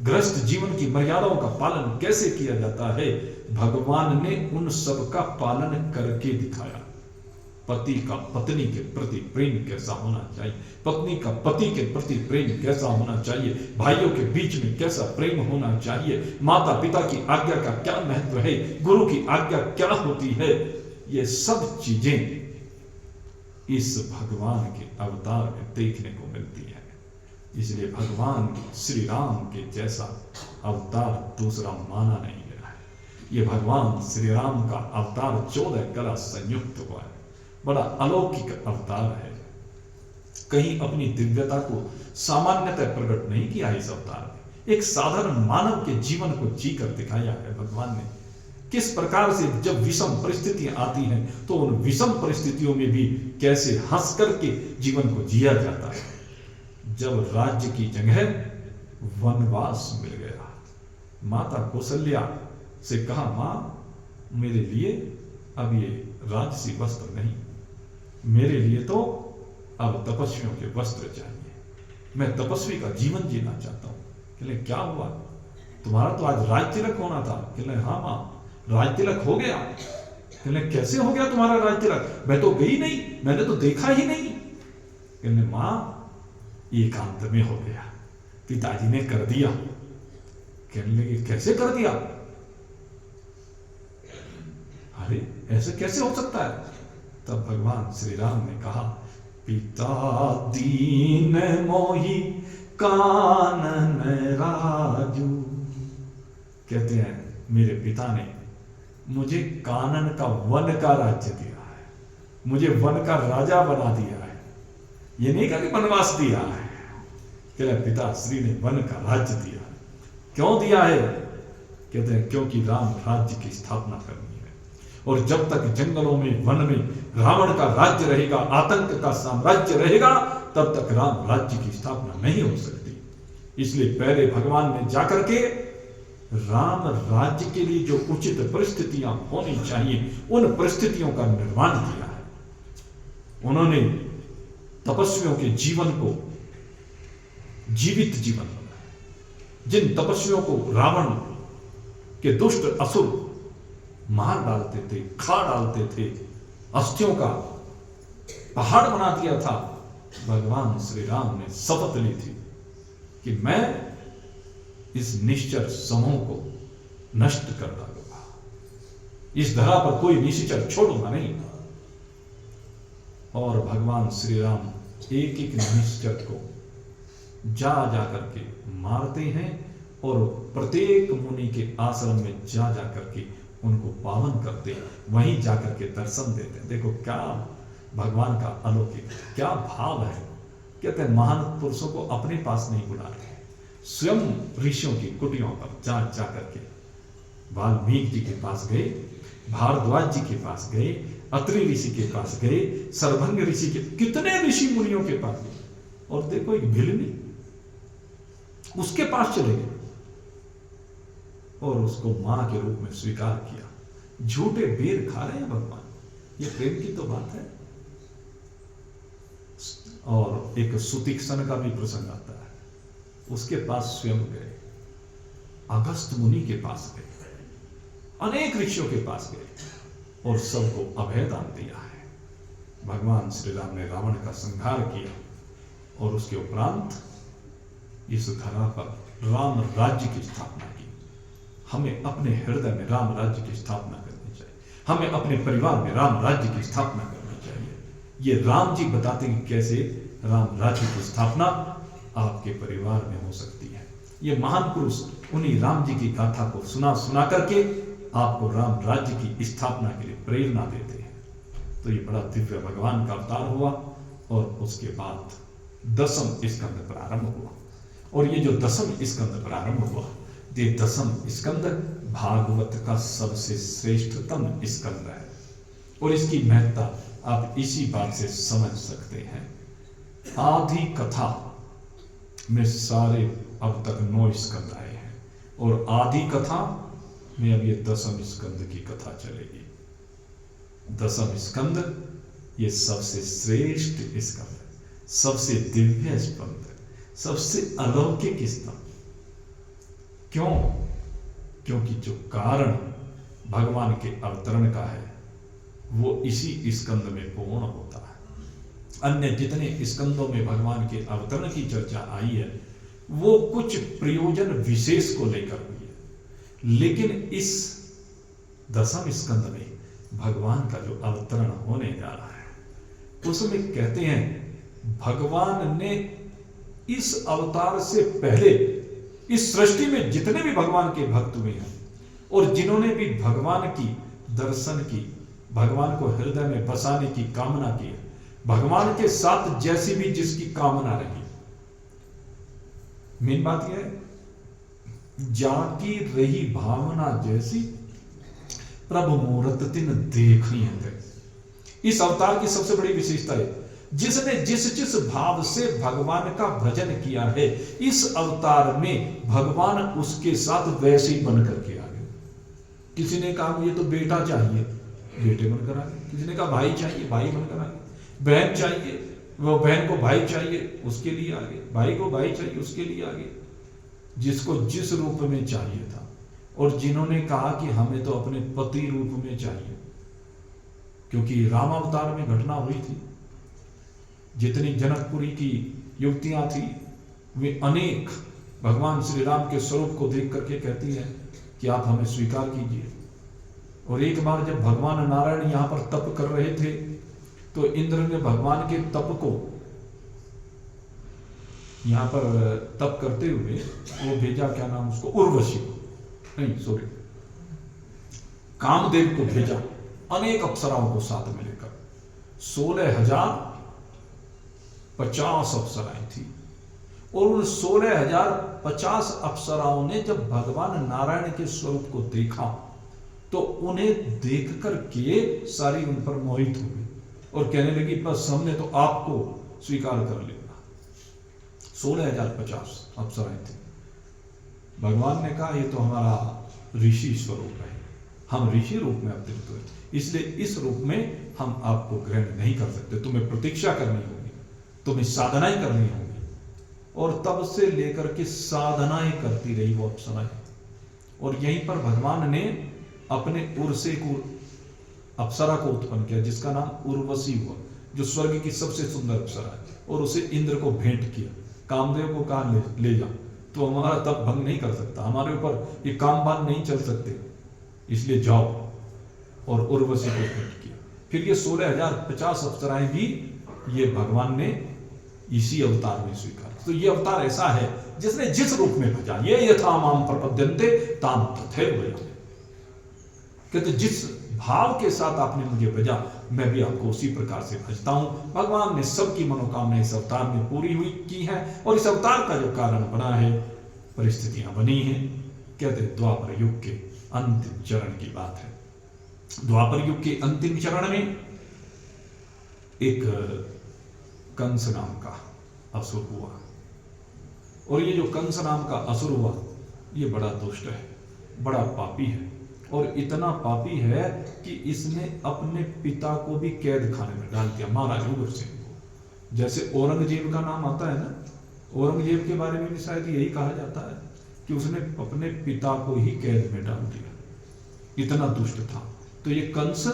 गृहस्थ जीवन की मर्यादाओं का पालन कैसे किया जाता है, भगवान ने उन सब का पालन करके दिखाया। पति का पत्नी के प्रति प्रेम कैसा होना चाहिए, पत्नी का पति के प्रति प्रेम कैसा होना चाहिए, भाइयों के बीच में कैसा प्रेम होना चाहिए, माता पिता की आज्ञा का क्या महत्व है, गुरु की आज्ञा क्या होती है, ये सब चीजें इस भगवान के अवतार में देखने को मिलती है। इसलिए भगवान श्री राम के जैसा अवतार दूसरा माना नहीं गया है। ये भगवान श्री राम का अवतार 14 कला संयुक्त हुआ है, बड़ा अलौकिक अवतार है। कहीं अपनी दिव्यता को सामान्यतः प्रकट नहीं किया इस अवतार में, एक साधारण मानव के जीवन को जीकर दिखाया है भगवान ने। किस प्रकार से जब विषम परिस्थितियां आती हैं तो उन विषम परिस्थितियों में भी कैसे हंस करके जीवन को जिया जाता है। जब राज्य की जगह वनवास मिल गया, माता कौशल्या से कहा, मां मेरे लिए अब ये राजसी वस्त्र नहीं, मेरे लिए तो अब तपस्वियों के वस्त्र चाहिए, मैं तपस्वी का जीवन जीना चाहता हूं। कहले क्या हुआ, तुम्हारा तो आज राज तिलक होना था। कहले हाँ मां, राज तिलक हो गया। कहले कैसे हो गया तुम्हारा राज तिलक, मैं तो गई नहीं, मैंने तो देखा ही नहीं। कहले मां एकांत में हो गया, पिताजी ने कर दिया। कहने लगे कैसे कर दिया, अरे ऐसे कैसे हो सकता है। तब भगवान श्री राम ने कहा, पिता दीन मोहि कानन राजू। कहते हैं मेरे पिता ने मुझे कानन का वन का राज्य दिया है, मुझे वन का राजा बना दिया है। ये नहीं कहा कि वनवास दिया है, कहते पिता श्री ने वन का राज्य दिया है। क्यों दिया है? कहते हैं क्योंकि राम राज्य की स्थापना करनी है, और जब तक जंगलों में वन में रावण का राज्य रहेगा, आतंक का साम्राज्य रहेगा, तब तक राम राज्य की स्थापना नहीं हो सकती। इसलिए पहले भगवान ने जाकर के राम राज्य के लिए जो उचित परिस्थितियां होनी चाहिए, उन परिस्थितियों का निर्माण किया है। उन्होंने तपस्वियों के जीवन को जीवित जीवन बनाया। जिन तपस्वियों को रावण के दुष्ट असुर मार डालते थे, खा डालते थे, अस्थियों का पहाड़ बना दिया था, भगवान श्री राम ने शपथ ली थी कि मैं इस निश्चर समूह को नष्ट कर डालूंगा, इस धरा पर कोई निश्चर छोड़ूंगा नहीं। और भगवान श्री राम एक एक निश्चर को जा करके मारते हैं, और प्रत्येक मुनि के आश्रम में जा करके उनको पावन करते हैं, वहीं जाकर के दर्शन देते हैं। देखो क्या भगवान का अलौकिक क्या भाव है। कहते हैं महान पुरुषों को अपने पास नहीं बुलाते, स्वयं ऋषियों की कुटियों पर जा करके वाल्मीकि जी के पास गए, भारद्वाज जी के पास गए, अत्रि ऋषि के पास गए, सर्वभंग ऋषि के, कितने ऋषि मुनियों के पास गए, और देखो एक भिलनी उसके पास चले गए और उसको मां के रूप में स्वीकार किया। झूठे बेर खा रहे हैं भगवान, ये प्रेम की तो बात है। और एक सुतीक्षण का भी प्रसंग आता है, उसके पास स्वयं गए, अगस्त मुनि के पास गए, अनेक ऋषियों के पास गए और सबको अभय दान दिया है। भगवान श्री राम ने रावण का संहार किया और उसके उपरांत इस धरा पर राम राज्य की स्थापना की। हमें अपने हृदय में राम राज्य की स्थापना करनी चाहिए, हमें अपने परिवार में राम राज्य की स्थापना करनी चाहिए। ये राम जी बताते हैं कैसे राम राज्य की स्थापना आपके परिवार में हो सकती है। ये महान पुरुष उन्हीं राम जी की गाथा को सुना करके आपको राम राज्य की स्थापना के लिए प्रेरणा देते हैं। तो ये बड़ा दिव्य भगवान का अवतार हुआ, और उसके बाद दसम स्कंद प्रारंभ हुआ। और ये जो दसम स्कंद प्रारंभ हुआ, ये दसम स्कंद भागवत का सबसे श्रेष्ठतम स्कंद है, और इसकी महत्ता आप इसी बात से समझ सकते हैं। आदि कथा में सारे अब तक 9 स्कंद आए हैं, और आदि कथा में अब ये दसम स्कंद की कथा चलेगी। दसम स्कंद ये सबसे श्रेष्ठ स्कंद, सबसे दिव्य स्कंद, सबसे अलौकिक स्कंद। क्यों? क्योंकि जो कारण भगवान के अवतरण का है वो इसी स्कंद में पूर्ण होता है। अन्य जितने स्कंदों में भगवान के अवतरण की चर्चा आई है वो कुछ प्रयोजन विशेष को लेकर हुई है, लेकिन इस दसम स्कंद में भगवान का जो अवतरण होने जा रहा है उसमें कहते हैं भगवान ने इस अवतार से पहले इस सृष्टि में जितने भी भगवान के भक्त हुए हैं और जिन्होंने भी भगवान की दर्शन की, भगवान को हृदय में बसाने की कामना की, भगवान के साथ जैसी भी जिसकी कामना रही, मेन बात यह है जाकी रही भावना जैसी प्रभु मूरत तिन देखी है। इस अवतार की सबसे बड़ी विशेषता है जिसने जिस भाव से भगवान का भजन किया है, इस अवतार में भगवान उसके साथ वैसे ही बनकर के आ गए। किसी ने कहा मुझे तो बेटा चाहिए, बेटे बनकर आ गए। किसी ने कहा भाई चाहिए, भाई बनकर आ गए। बहन चाहिए, वो बहन को भाई चाहिए, उसके लिए आ गए। भाई को भाई चाहिए, उसके लिए आ गए। जिसको जिस रूप में चाहिए था, और जिन्होंने कहा कि हमें तो अपने पति रूप में चाहिए, क्योंकि राम अवतार में घटना हुई थी। जितनी जनकपुरी की युवतियां थी वे अनेक भगवान श्री राम के स्वरूप को देख करके कहती हैं कि आप हमें स्वीकार कीजिए। और एक बार जब भगवान नारायण यहाँ पर तप कर रहे थे तो इंद्र ने भगवान के तप को यहाँ पर तप करते हुए वो भेजा, क्या नाम उसको, उर्वशी को, नहीं सॉरी, कामदेव को भेजा अनेक अप्सराओं को साथ में लेकर। 16,050 अप्सराएं थी और उन 16,050 अप्सराओं ने जब भगवान नारायण के स्वरूप को देखा तो उन्हें देखकर के सारी उन पर मोहित हो गई और कहने लगी बस हमने तो आपको स्वीकार कर लिया। 16,050 अप्सराएं थी। भगवान ने कहा ये तो हमारा ऋषि स्वरूप है, हम ऋषि रूप में अवतरित हुए, इसलिए इस रूप में हम आपको ग्रहण नहीं कर सकते, तुम्हें प्रतीक्षा करनी होगी, तुम्हें साधनाएं करनी होगी। और तब से लेकर के साधनाएं करती रही वो अप्सराएं। और यहीं पर भगवान ने अपने उर से एक अप्सरा को उत्पन्न किया जिसका नाम उर्वशी हुआ, जो स्वर्ग की सबसे सुंदर अप्सरा है, और उसे इंद्र को भेंट किया। कामदेव को कहा ले जा, तो हमारा तप भंग नहीं कर सकता, हमारे ऊपर ये कामबान नहीं चल सकते, इसलिए जाओ। और उर्वशी को भेंट किया। फिर ये 16,050 अप्सराएं भी ये भगवान ने इसी अवतार में स्वीकार। तो ये अवतार ऐसा है जिसने जिस रूप में भजा, ये यथा माम प्रपद्यन्ते ताम तथैव भजामि। कहते जिस भाव के साथ आपने मुझे भजा मैं भी आपको उसी प्रकार से भजता हूं। भगवान ने सबकी मनोकामना इस अवतार में पूरी हुई की है और इस अवतार का जो कारण बना है, परिस्थितियां बनी हैं। कहते द्वापर युग के अंतिम चरण की बात है। द्वापर युग के अंतिम चरण में एक कंस नाम का असुर हुआ, और ये जो कंस नाम का असुर हुआ ये बड़ा दुष्ट है, बड़ा पापी है, और इतना पापी है कि इसने अपने पिता को भी कैद खाने में डाल दिया, महाराज उग्रसेन को। जैसे औरंगजेब का नाम आता है ना, औरंगजेब के बारे में भी शायद यही कहा जाता है कि उसने अपने पिता को ही कैद में डाल दिया, इतना दुष्ट था। तो ये कंस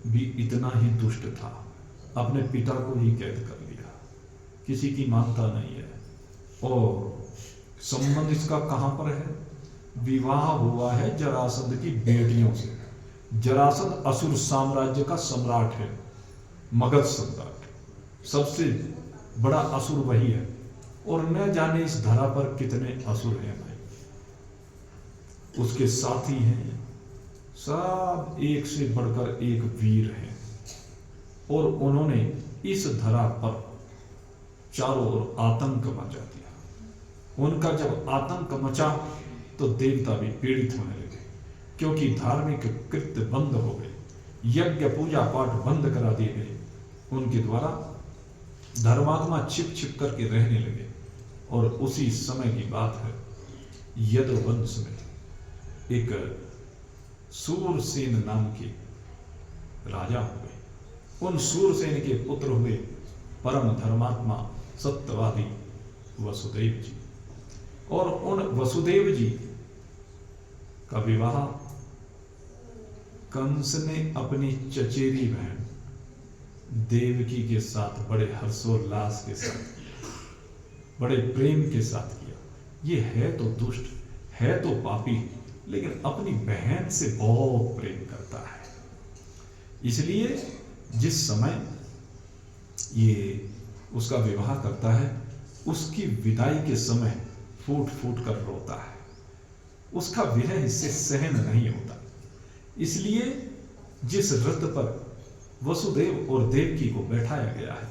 भी इतना ही दुष्ट था, अपने पिता को ही कैद कर लिया, किसी की मानता नहीं है। और संबंध इसका कहां पर है? विवाह हुआ है जरासंध की बेटियों से। जरासंध असुर साम्राज्य का सम्राट है, मगध सम्राट, सबसे बड़ा असुर वही है। और न जाने इस धरा पर कितने असुर हैं भाई, उसके साथी हैं, सब एक से बढ़कर एक वीर हैं। और उन्होंने इस धरा पर चारों ओर आतंक मचा दिया। उनका जब आतंक मचा तो देवता भी पीड़ित होने लगे, क्योंकि धार्मिक कृत्य बंद हो गए, यज्ञ पूजा पाठ बंद करा दिए गए। उनके द्वारा धर्मात्मा छिप छिप करके रहने लगे। और उसी समय की बात है, यदुवंश में एक सूरसेन नाम के राजा हुए। उन सूरसेन के पुत्र हुए परम धर्मात्मा सत्यवादी वसुदेव जी। और उन वसुदेव जी का विवाह कंस ने अपनी चचेरी बहन देवकी के साथ बड़े हर्षोल्लास के साथ, बड़े प्रेम के साथ किया। ये है तो दुष्ट, है तो पापी, लेकिन अपनी बहन से बहुत प्रेम करता है। इसलिए जिस समय ये उसका विवाह करता है, उसकी विदाई के समय फूट फूट कर रोता है। उसका विरह इससे सहन नहीं होता। इसलिए जिस रथ पर वसुदेव और देवकी को बैठाया गया है,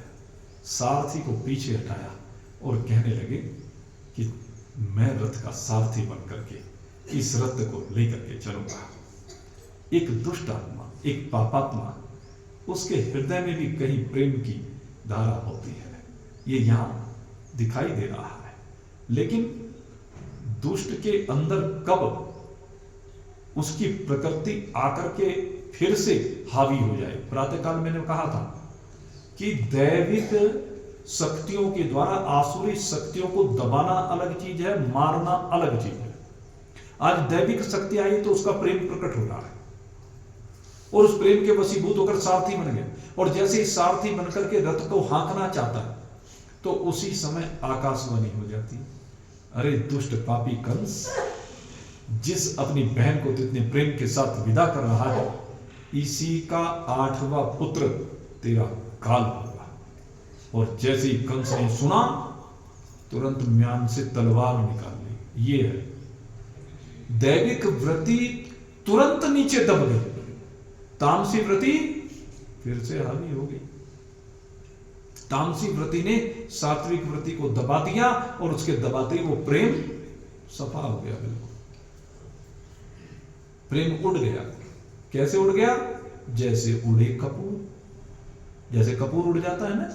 सारथी को पीछे हटाया और कहने लगे कि मैं रथ का सारथी बनकर के इस रथ को लेकर के चलूंगा। एक दुष्ट आत्मा, एक पापात्मा, उसके हृदय में भी कहीं प्रेम की धारा होती है, ये यहां दिखाई दे रहा है। लेकिन दुष्ट के अंदर कब उसकी प्रकृति आकर के फिर से हावी हो जाए। प्रातःकाल मैंने कहा था कि दैविक शक्तियों के द्वारा आसुरी शक्तियों को दबाना अलग चीज है, मारना अलग चीज है। आज दैविक शक्ति आई तो उसका प्रेम प्रकट हो रहा है और उस प्रेम के वशीभूत होकर सारथी बन गया। और जैसे ही सारथी बनकर के रथ को हाँकना चाहता है तो उसी समय आकाशवाणी हो जाती है, अरे दुष्ट पापी कंस, जिस अपनी बहन को इतने प्रेम के साथ विदा कर रहा है, इसी का 8वां पुत्र तेरा काल होगा। और जैसे ही कंस ने सुना, तुरंत म्यान से तलवार निकाल ली। ये है दैविक व्रति तुरंत नीचे दब गई। तामसी व्रति फिर से हावी हो गई। तामसी व्रति ने सात्विक व्रति को दबा दिया और उसके दबाते ही वो प्रेम सफा हो गया। बिल्कुल प्रेम उड़ गया। कैसे उड़ गया? जैसे उड़े कपूर, जैसे कपूर उड़ जाता है ना,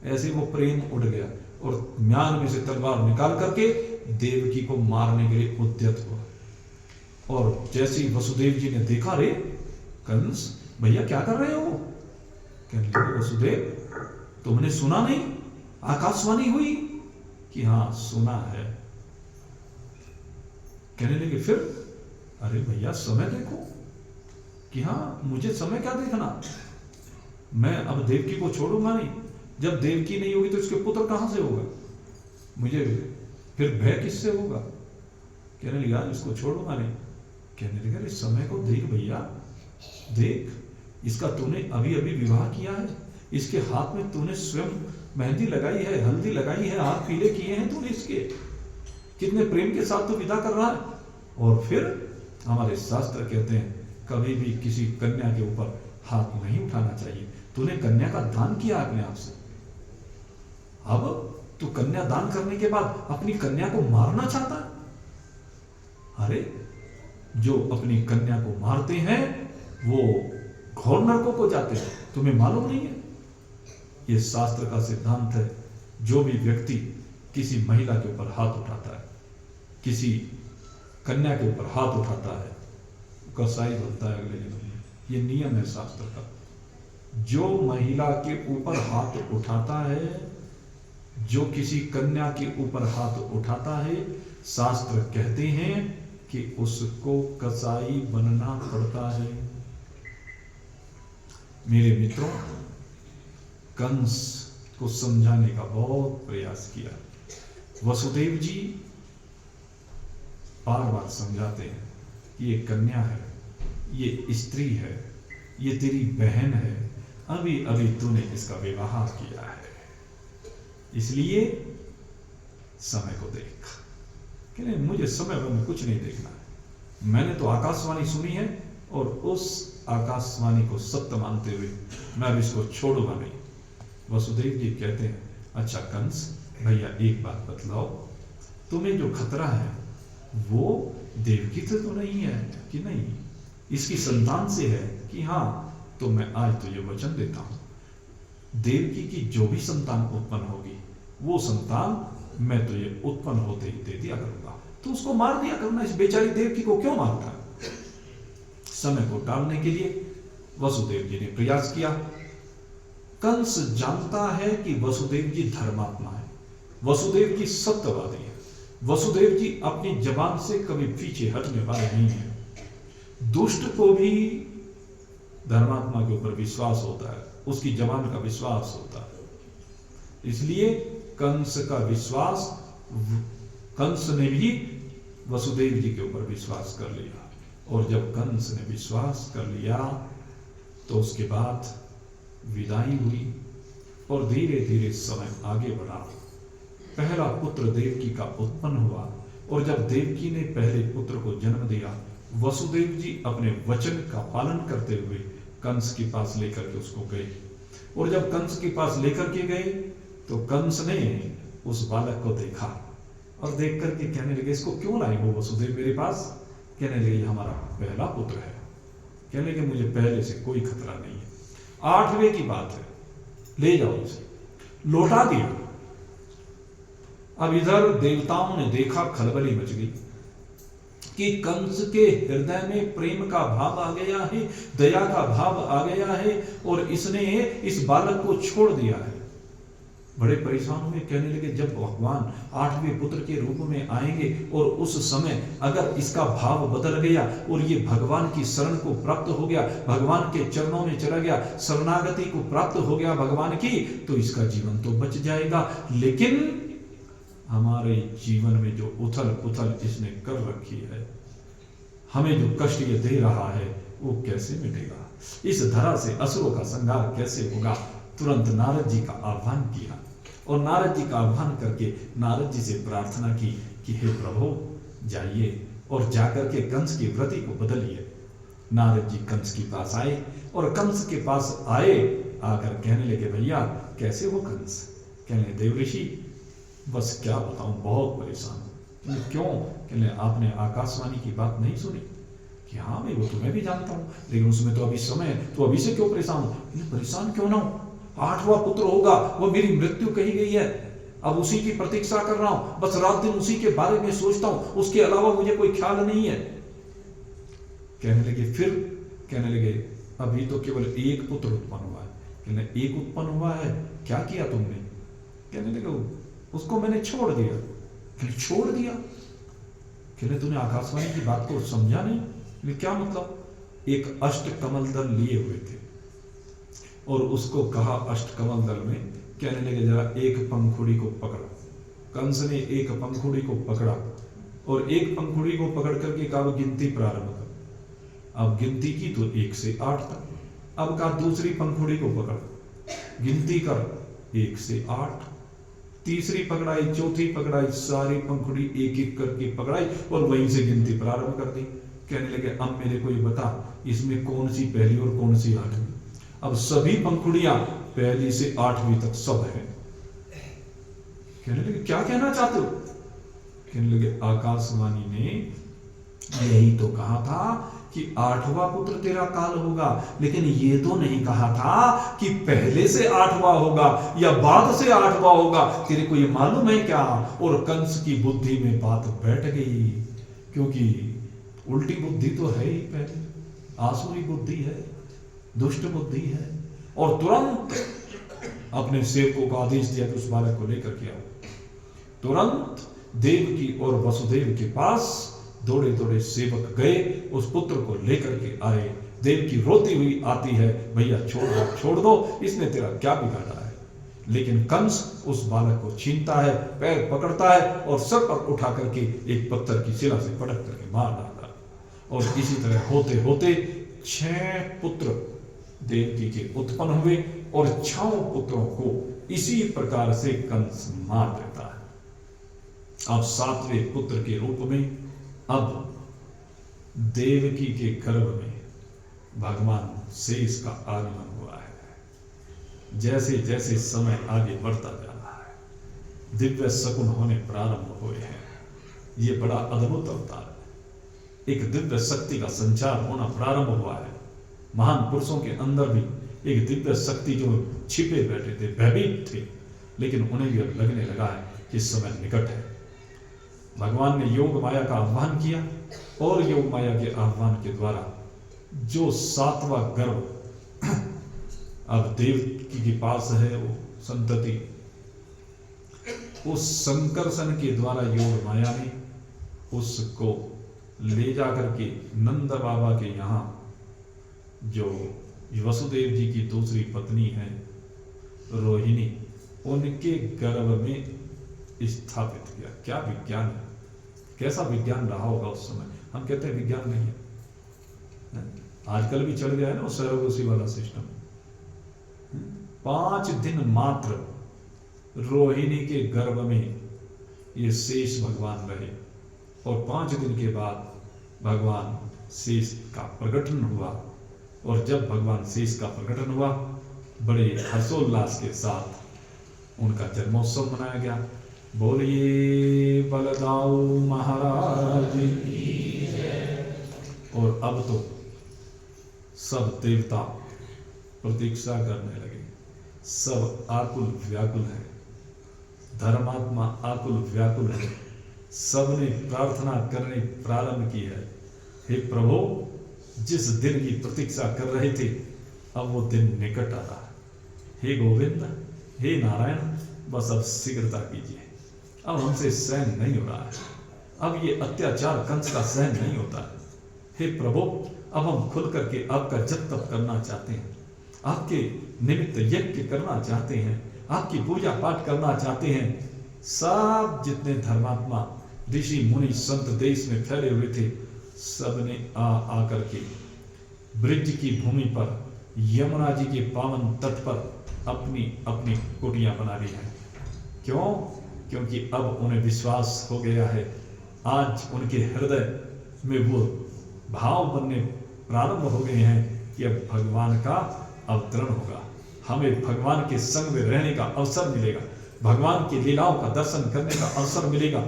ऐसे वो प्रेम उड़ गया और म्यान में से तलवार निकाल करके देवकी को मारने के लिए उद्यत हुआ। और जैसे ही वसुदेव जी ने देखा, रे कंस भैया क्या कर रहे हो? कहने लगे वसुदेव तुमने सुना नहीं, आकाशवाणी हुई कि हाँ सुना है। कहने लगे फिर? अरे भैया समय देखो कि हाँ मुझे समय क्या देखना, मैं अब देवकी को छोड़ूंगा नहीं। जब देवकी नहीं होगी तो इसके पुत्र कहां से होगा, मुझे फिर भय किससे होगा? कहने लगा इसको छोड़ूंगा नहीं। कहने लगा इस समय को देख भैया, देख इसका तूने अभी अभी विवाह किया है, इसके हाथ में तूने स्वयं मेहंदी लगाई है, हल्दी लगाई है, हाथ पीले किए हैं तूने इसके, कितने प्रेम के साथ तू विदा कर रहा है। और फिर हमारे शास्त्र कहते हैं कभी भी किसी कन्या के ऊपर हाथ नहीं उठाना चाहिए। तूने कन्या का दान किया अपने आप से, अब तू कन्या दान करने के बाद अपनी कन्या को मारना चाहता है? अरे जो अपनी कन्या को मारते हैं वो घोर नरकों को जाते हैं, तुम्हें मालूम नहीं है? ये शास्त्र का सिद्धांत है। जो भी व्यक्ति किसी महिला के ऊपर हाथ उठाता है, किसी कन्या के ऊपर हाथ उठाता है, कसाई बनता है अगले जन्म में। ये नियम है शास्त्र का। जो महिला के ऊपर हाथ उठाता है, जो किसी कन्या के ऊपर हाथ उठाता है, शास्त्र कहते हैं कि उसको कसाई बनना पड़ता है। मेरे मित्रों, कंस को समझाने का बहुत प्रयास किया। वसुदेव जी बार बार समझाते हैं कि ये कन्या है, ये स्त्री है, ये तेरी बहन है, अभी अभी तूने इसका विवाह किया है, इसलिए समय को देख। कि नहीं मुझे समय में कुछ नहीं देखना है, मैंने तो आकाशवाणी सुनी है और उस आकाशवाणी को सत्य मानते हुए मैं अब इसको छोड़ूंगा नहीं। वसुदेव जी कहते हैं अच्छा कंस भैया एक बात बतलाओ, तुम्हें जो खतरा है वो देवकी से तो नहीं है कि नहीं, इसकी संतान से है कि हाँ? तो मैं आज तो ये वचन देता हूं, देवकी की जो भी संतान उत्पन्न होगी वो संतान मैं तो ये उत्पन्न होते ही दे दिया करूंगा। तो उसको मार दिया करना, इस बेचारी देवकी को क्यों मारता? समय को टालने के लिए वसुदेव जी ने प्रयास किया। कंस जानता है कि वसुदेव जी धर्मात्मा है, वसुदेव जी सत्यवादी है, वसुदेव जी अपनी जबान से कभी पीछे हटने वाले नहीं है। दुष्ट को भी धर्मात्मा के ऊपर विश्वास होता है, उसकी जबान का विश्वास होता है। इसलिए कंस का विश्वास, कंस ने भी वसुदेव जी के ऊपर विश्वास कर लिया। और जब कंस ने विश्वास कर लिया तो उसके बाद विदाई हुई और धीरे धीरे समय आगे बढ़ा। पहला पुत्र देवकी का उत्पन्न हुआ और जब देवकी ने पहले पुत्र को जन्म दिया, वसुदेव जी अपने वचन का पालन करते हुए कंस के पास लेकर के उसको गए। और जब कंस के पास लेकर के गए तो कंस ने उस बालक को देखा और देख करके कहने लगे इसको क्यों लाए हो वसुदेव मेरे पास? कहने लगे ये हमारा पहला पुत्र है। कहने लगे मुझे पहले से कोई खतरा नहीं है, 8वें की बात है, ले जाओ इसे। लौटा दिया। अब इधर देवताओं ने देखा, खलबली मच गई कि कंस के हृदय में प्रेम का भाव आ गया है, दया का भाव आ गया है और इसने इस बालक को छोड़ दिया है। बड़े परेशान हुए, कहने लगे जब भगवान 8वें पुत्र के रूप में आएंगे और उस समय अगर इसका भाव बदल गया और ये भगवान की शरण को प्राप्त हो गया, भगवान के चरणों में चला गया, शरणागति को प्राप्त हो गया भगवान की, तो इसका जीवन तो बच जाएगा। लेकिन हमारे जीवन में जो उथल पुथल इसने कर रखी है, हमें जो कष्ट ये दे रहा है, वो कैसे मिटेगा? इस धरा से असुरों का संहार कैसे होगा? तुरंत नारद जी का आह्वान किया और नारद जी का आह्वान करके नारद जी से प्रार्थना की कि हे प्रभु जाइए और जाकर के कंस की व्रति को बदलिए। नारद जी कंस के पास आए और कंस के पास आए, आकर कहने लगे भैया कैसे हो कंस? कहने देव ऋषि बस क्या बताऊं, बहुत परेशान हूं। क्यों? कहने आपने आकाशवाणी की बात नहीं सुनी? कि हाँ भाई वो तो मैं भी जानता हूँ, लेकिन उसमें तो अभी समय, तो अभी से क्यों परेशान हो? परेशान क्यों ना हो, 8वां पुत्र होगा, वो मेरी मृत्यु कही गई है, अब उसी की प्रतीक्षा कर रहा हूं, बस रात दिन उसी के बारे में सोचता हूं, उसके अलावा मुझे कोई ख्याल नहीं है। कहने लगे फिर? कहने लगे अभी तो केवल एक पुत्र उत्पन्न हुआ है। कहने एक उत्पन्न हुआ है, क्या किया तुमने? कहने लगे उसको मैंने छोड़ दिया। कहने छोड़ दिया? कहने तूने आकाशवाणी की बात को समझा नहीं? कहने क्या मतलब? एक अष्ट कमल दल लिए हुए थे और उसको कहा अष्ट कमल दल में, कहने लगे जरा एक पंखुड़ी को पकड़ो। कंस ने एक पंखुड़ी को पकड़ा और एक पंखुड़ी को पकड़ करके कहा गिनती प्रारंभ कर। अब गिनती की तो 1 से 8 तक। अब कहा दूसरी पंखुड़ी को पकड़, गिनती कर 1 से 8। तीसरी पकड़ाई, चौथी पकड़ाई, सारी पंखुड़ी एक एक करके पकड़ाई और वहीं से गिनती प्रारंभ कर दी। कहने लगे अब मेरे को ये बता इसमें कौन सी पहली और कौन सी 8वीं? अब सभी पंखुड़ियां पहली से 8वीं तक सब है। कहने लगे क्या कहना चाहते हो? कहने लगे आकाशवाणी ने यही तो कहा था कि 8वां पुत्र तेरा काल होगा, लेकिन ये तो नहीं कहा था कि पहले से 8वां होगा या बाद से 8वां होगा। तेरे को ये मालूम है क्या? और कंस की बुद्धि में बात बैठ गई, क्योंकि उल्टी बुद्धि तो है ही, पहले आसुरी बुद्धि है, दुष्ट बुद्धि है, और तुरंत अपने सेवकों को आदेश दिया कि उस बालक को लेकर के आओ। तुरंत देवकी और वसुदेव के पास दौड़े दौड़े सेवक गए, उस पुत्र को लेकर के आए। देवकी रोती हुई आती है, भैया छोड़ दो, इसने तेरा क्या बिगाड़ा है? लेकिन कंस उस बालक को छीनता है, पैर पकड़ता है और सर पर उठा करके एक पत्थर की शिला से पटक करके मार डाला। और इसी तरह होते होते 6 पुत्र देवकी के उत्पन्न हुए और 6 पुत्रों को इसी प्रकार से कंस मार देता है। अब 7वें पुत्र के रूप में अब देवकी के गर्भ में भगवान शेष का आगमन हुआ है। जैसे जैसे समय आगे बढ़ता जा रहा है, दिव्य शकुन होने प्रारंभ हुए हैं। ये बड़ा अद्भुत अवतार है, एक दिव्य शक्ति का संचार होना प्रारंभ हुआ है। महान पुरुषों के अंदर भी एक दिव्य शक्ति जो छिपे बैठे थे, भयभीत थे, लेकिन उन्हें भी अब लगने लगा है कि समय निकट है। भगवान ने योग माया का आह्वान किया और योग माया के आह्वान के द्वारा जो 7वां गर्भ अब देवकी के पास है, वो संतति, उस संकर्षण के द्वारा योग माया ने उसको ले जाकर के नंद बाबा के यहाँ, जो वसुदेव जी की दूसरी पत्नी है रोहिणी, उनके गर्भ में स्थापित किया। क्या विज्ञान है, कैसा विज्ञान रहा होगा उस समय। हम कहते हैं विज्ञान नहीं है, आजकल भी चल गया है ना सरोगेसी वाला सिस्टम। 5 दिन मात्र रोहिणी के गर्भ में ये शेष भगवान रहे और 5 दिन के बाद भगवान शेष का प्रकटन हुआ। और जब भगवान शेष का प्रकटन हुआ, बड़े हर्षोल्लास के साथ उनका जन्मोत्सव मनाया गया। बोलिए बलदाऊ महाराज की जय। और अब तो सब देवता प्रतीक्षा करने लगे, सब आकुल व्याकुल है, धर्मात्मा आकुल व्याकुल है, सबने प्रार्थना करने प्रारंभ की है, हे प्रभु जिस दिन की प्रतीक्षा कर रहे थे अब वो दिन निकट आ रहा है। हे गोविंद, हे नारायण, बस अब शीघ्रता कीजिए, अब हमसे सहन नहीं हो रहा है, अब ये अत्याचार कंस का सहन नहीं होता है। हे प्रभु, अब हम खुल करके आपका जप तप करना चाहते हैं, आपके निमित्त यज्ञ करना चाहते हैं, आपकी पूजा पाठ करना चाहते हैं। सब जितने धर्मात्मा ऋषि मुनि संत देश में फैले हुए थे, सबने आकर के ब्रिज की भूमि पर यमुना जी के पावन तट पर अपनी अपनी कुटियां बना ली हैं। क्यों? क्योंकि अब उन्हें विश्वास हो गया है, आज उनके हृदय में वो भाव बनने प्रारंभ हो गए हैं कि अब भगवान का अवतरण होगा, हमें भगवान के संग में रहने का अवसर मिलेगा, भगवान की लीलाओं का दर्शन करने का अवसर मिलेगा।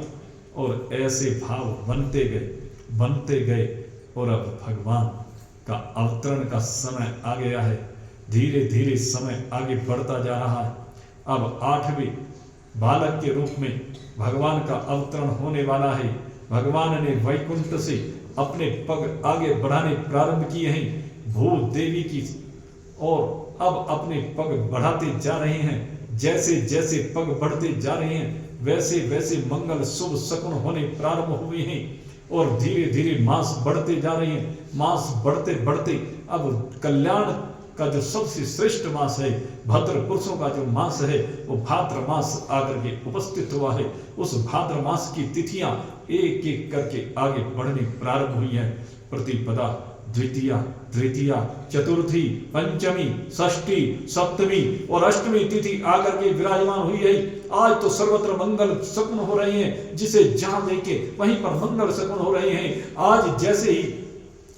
और ऐसे भाव बनते गए और अब भगवान का अवतरण का समय आ गया है। धीरे धीरे समय आगे बढ़ता जा रहा है। अब 8वें बालक के रूप में भगवान का अवतरण होने वाला है। भगवान ने वैकुंठ से अपने पग आगे बढ़ाने प्रारंभ किए हैं भूदेवी की, और अब अपने पग बढ़ाते जा रहे हैं। जैसे जैसे पग बढ़ते जा रहे हैं वैसे वैसे मंगल शुभ शकुन होने प्रारंभ हुए हैं और धीरे धीरे मास बढ़ते जा रहे हैं। मास बढ़ते बढ़ते अब कल्याण का जो सबसे श्रेष्ठ मास है, भद्र पुरुषों का जो मास है, वो भाद्र मास आकर के उपस्थित हुआ है। उस भाद्र मास की तिथियां एक एक करके आगे बढ़ने प्रारंभ हुई है। प्रतिपदा, द्वितीया, तृतीया, चतुर्थी, पंचमी, षष्ठी, सप्तमी और अष्टमी तिथि आकर के विराजमान हुई है। आज तो सर्वत्र मंगल शकुन हो रहे हैं, जिसे जहां देखे वहीं पर मंगल शकुन हो रहे हैं। आज जैसे ही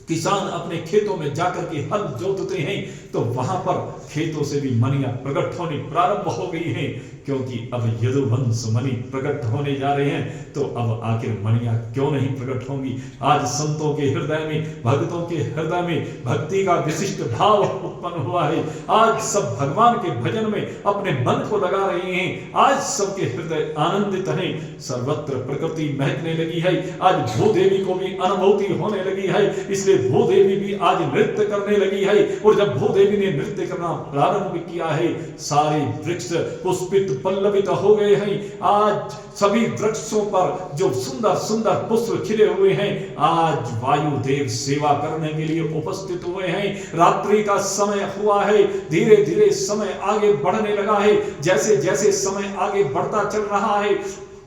किसान अपने खेतों में जाकर के हल जोतते हैं तो वहां पर खेतों से भी मणियां प्रकट होनी प्रारंभ हो गई हैं, क्योंकि अब यदुवंश मणि प्रकट होने जा रहे हैं। तो अब आखिर मणियां क्यों नहीं प्रकट होंगी। आज संतों के हृदय में, भक्तों के हृदय में भक्ति का विशिष्ट भाव उत्पन्न हुआ है। आज सब भगवान के भजन में अपने मन को लगा रहे हैं। आज सबके हृदय आनंदित हैं। सर्वत्र प्रकृति महकने लगी है। आज भूदेवी को भी अनुभूति होने लगी है, इसलिए भूदेवी भी आज नृत्य करने लगी है। और जब भूदेवी ने नृत्य करना प्रारंभ किया है, सारे वृक्ष पुष्पित पल्लवित हो गए हैं। आज सभी वृक्षों पर जो सुंदर सुंदर पुष्प खिले हुए हैं, आज वायुदेव सेवा करने के लिए उपस्थित हुए हैं। रात्रि का समय हुआ है। धीरे धीरे समय आगे बढ़ने लगा है। जैसे जैसे समय आगे बढ़ता चल रहा है,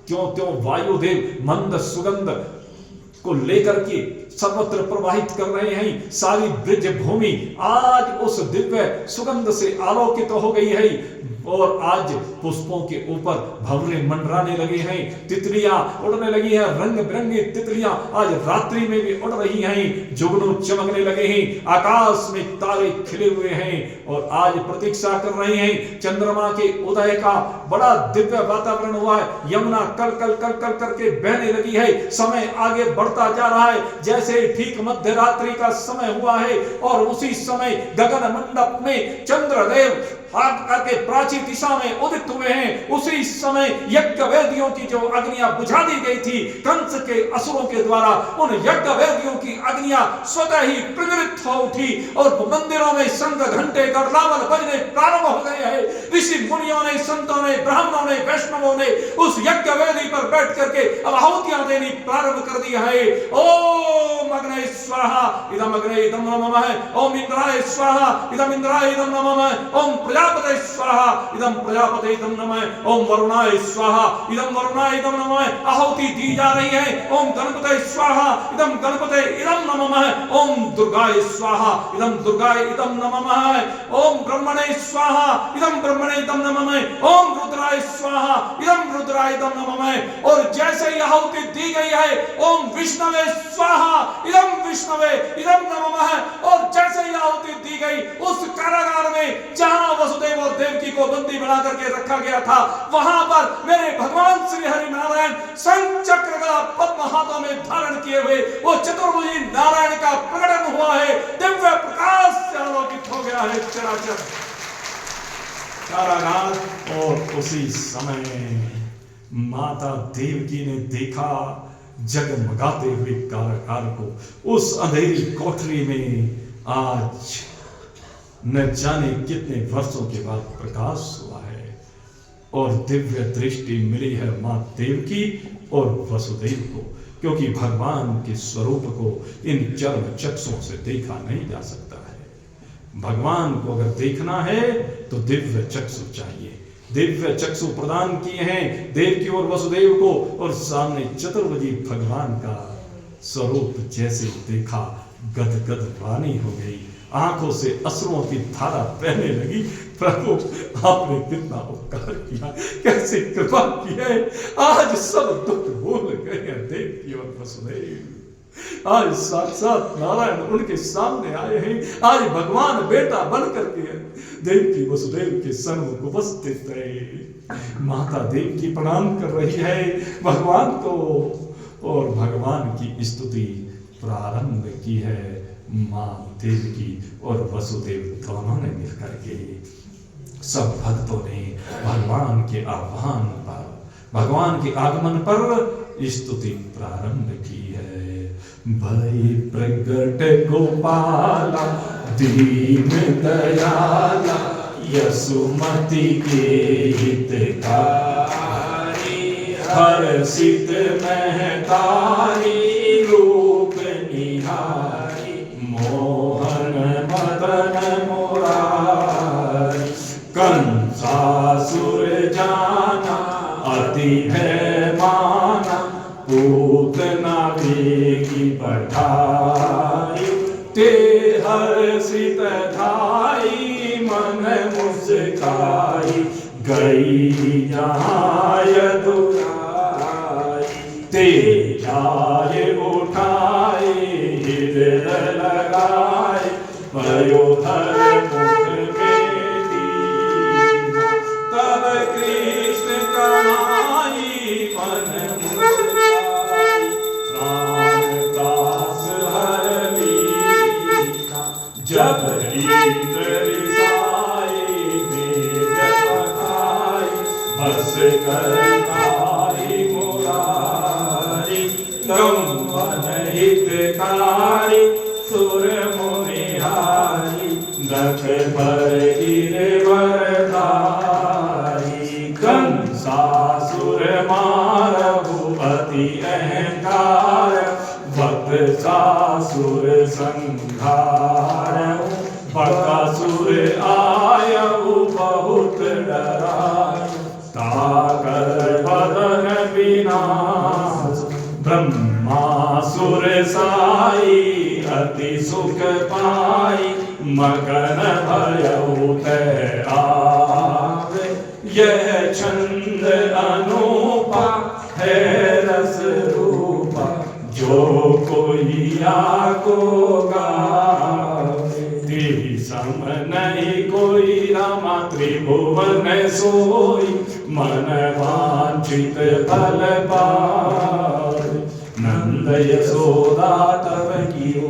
त्यों त्यों वायुदेव मंद सुगंध को लेकर के सर्वत्र प्रवाहित कर रहे हैं। सारी ब्रज भूमि आज उस दिव्य सुगंध से आलोकित हो गई है और आज पुष्पों के ऊपर भंवरे मंडराने लगे हैं। तितलियां उड़ने लगी हैं। रंग बिरंगी तितलियां आज रात्रि में भी उड़ रही हैं। जुगनू चमकने लगे हैं। आकाश में तारे खिले हुए हैं और आज प्रतीक्षा कर रहे हैं चंद्रमा के उदय का। बड़ा दिव्य वातावरण हुआ है। यमुना कल कल कल कल करके बहने लगी है। समय आगे बढ़ता जा रहा है। जैसे ठीक मध्य रात्रि का समय हुआ है और उसी समय गगन मंडप में चंद्रदेव हाथ करके प्राचीन दिशा में उदित हुए हैं। उसी समय यज्ञ वेदियों की जो अग्नियां बुझा दी गई थी कंस के असुरों के द्वारा, उन यज्ञ वेदियों की अग्नियां स्वतः ही प्रज्वलित हो उठी और मंदिरों में शंख घंटे गड़लावल बजने प्रारंभ हो गए हैं। ऋषि मुनियों ने, संतों ने, ब्राह्मणों ने, वैष्णवों ने उस यज्ञ वेदी पर बैठ करके अब आहुतियां देनी प्रारंभ कर दी है। ओम अग्ने स्वाहा इदम अग्ने इदम नमः। ओम इंद्राय स्वाहा इदम इंद्राय इदम नमः। ओम प्रजापते स्वाहा इदम प्रजापते इदम नमः। ओम वरुणाय स्वाहा इदम वरुणाय इदम नमः। आहुति दी जा रही है। ओम गणपते स्वाहा इदम गणपते इदम नमः। ओम दुर्गाय स्वाहा इदम दुर्गाय इदम नमः। ओम ब्रह्मणे स्वाहा इदम ब्रह्मणे इदम नमः। ओम रुद्राय स्वाहा इदम रुद्राय इदम नमः। और जैसे ही आहुति दी गई है, ओम विष्णवे स्वाहा इदम विष्णवे इदम नमः। और जैसे ही आहुति दी गई, उस कारागार में जहां वसुदेव और देवकी को बंदी बना करके रखा गया था, वहां पर मेरे भगवान श्री हरि नारायण शंख चक्र का पद्म हाथों में धारण किए हुए वो चतुर्भुजी नारायण का प्रकटन हुआ है। दिव्य प्रकाश से आलोकित हो गया है चराचर कारागार। और उसी समय माता देवकी ने देखा जगमगाते हुए कारागार को। उस अंधेरी कोठरी में आज न जाने कितने वर्षों के बाद प्रकाश हुआ है और दिव्य दृष्टि मिली है मां देवकी और वसुदेव को, क्योंकि भगवान के स्वरूप को इन चर्म चक्षुओं से देखा नहीं जा सकता है। भगवान को अगर देखना है तो दिव्य चक्षु चाहिए। दिव्य चक्षु प्रदान किए हैं देवकी और वसुदेव को, और सामने चतुर्भुजी भगवान का स्वरूप जैसे देखा, गदगद वाणी हो गई, आंखों से अश्रुओं की धारा बहने लगी। प्रभु आपने कितना उपकार किया, कैसे कृपा की है। आज सब दुख भूल गए देवकी और वसुदेव। आज साक्षात नारायण उनके सामने आए हैं। आज भगवान बेटा बन करके देवकी वसुदेव के सन्मुख उपस्थित है। माता देवकी प्रणाम कर रही है भगवान को और भगवान की स्तुति प्रारंभ की है मां देवकी और वसुदेव दोनों ने मिलकर के। सब भक्तों ने भगवान के आह्वान पर, भगवान के आगमन पर स्तुति प्रारंभ की है। भई प्रगट गोपाला दीन दयाला यसुमति के हितकारी हर्षित महतारी रूप निहारी मोहन मदन मुरारी कंसासुर जाना अति भय माना पूतना वेगी पठाई ते हर्षित धाई मन मुस्काई गई जहाँ यदुराई ते जाए उठाए हृदय लगाए पयोधर मुख में दीना तब कृष्ण कहाई मन मुस्काई रामदास हर लीना जब इंद्र रिसाए मेघ पठाए बस करताई मुरारी गम हितकारी सुर मुनिहारी दख पर गिरवर धारी कंसासुर मारहु अति अहंकार वत्सासुर संहार बकासुर आयु बहुत डराय ताकर बदन विनाश ब्रह्मासुर साई अति सुख पाई मगन भयउ ते आवे यह छंद अनूपा है रस रूपा जो कोई आको गावे तेरी सम नहीं कोई रामा त्रिभुवन सोई मन वांछित फल पाए नंद यशोदा तब कियो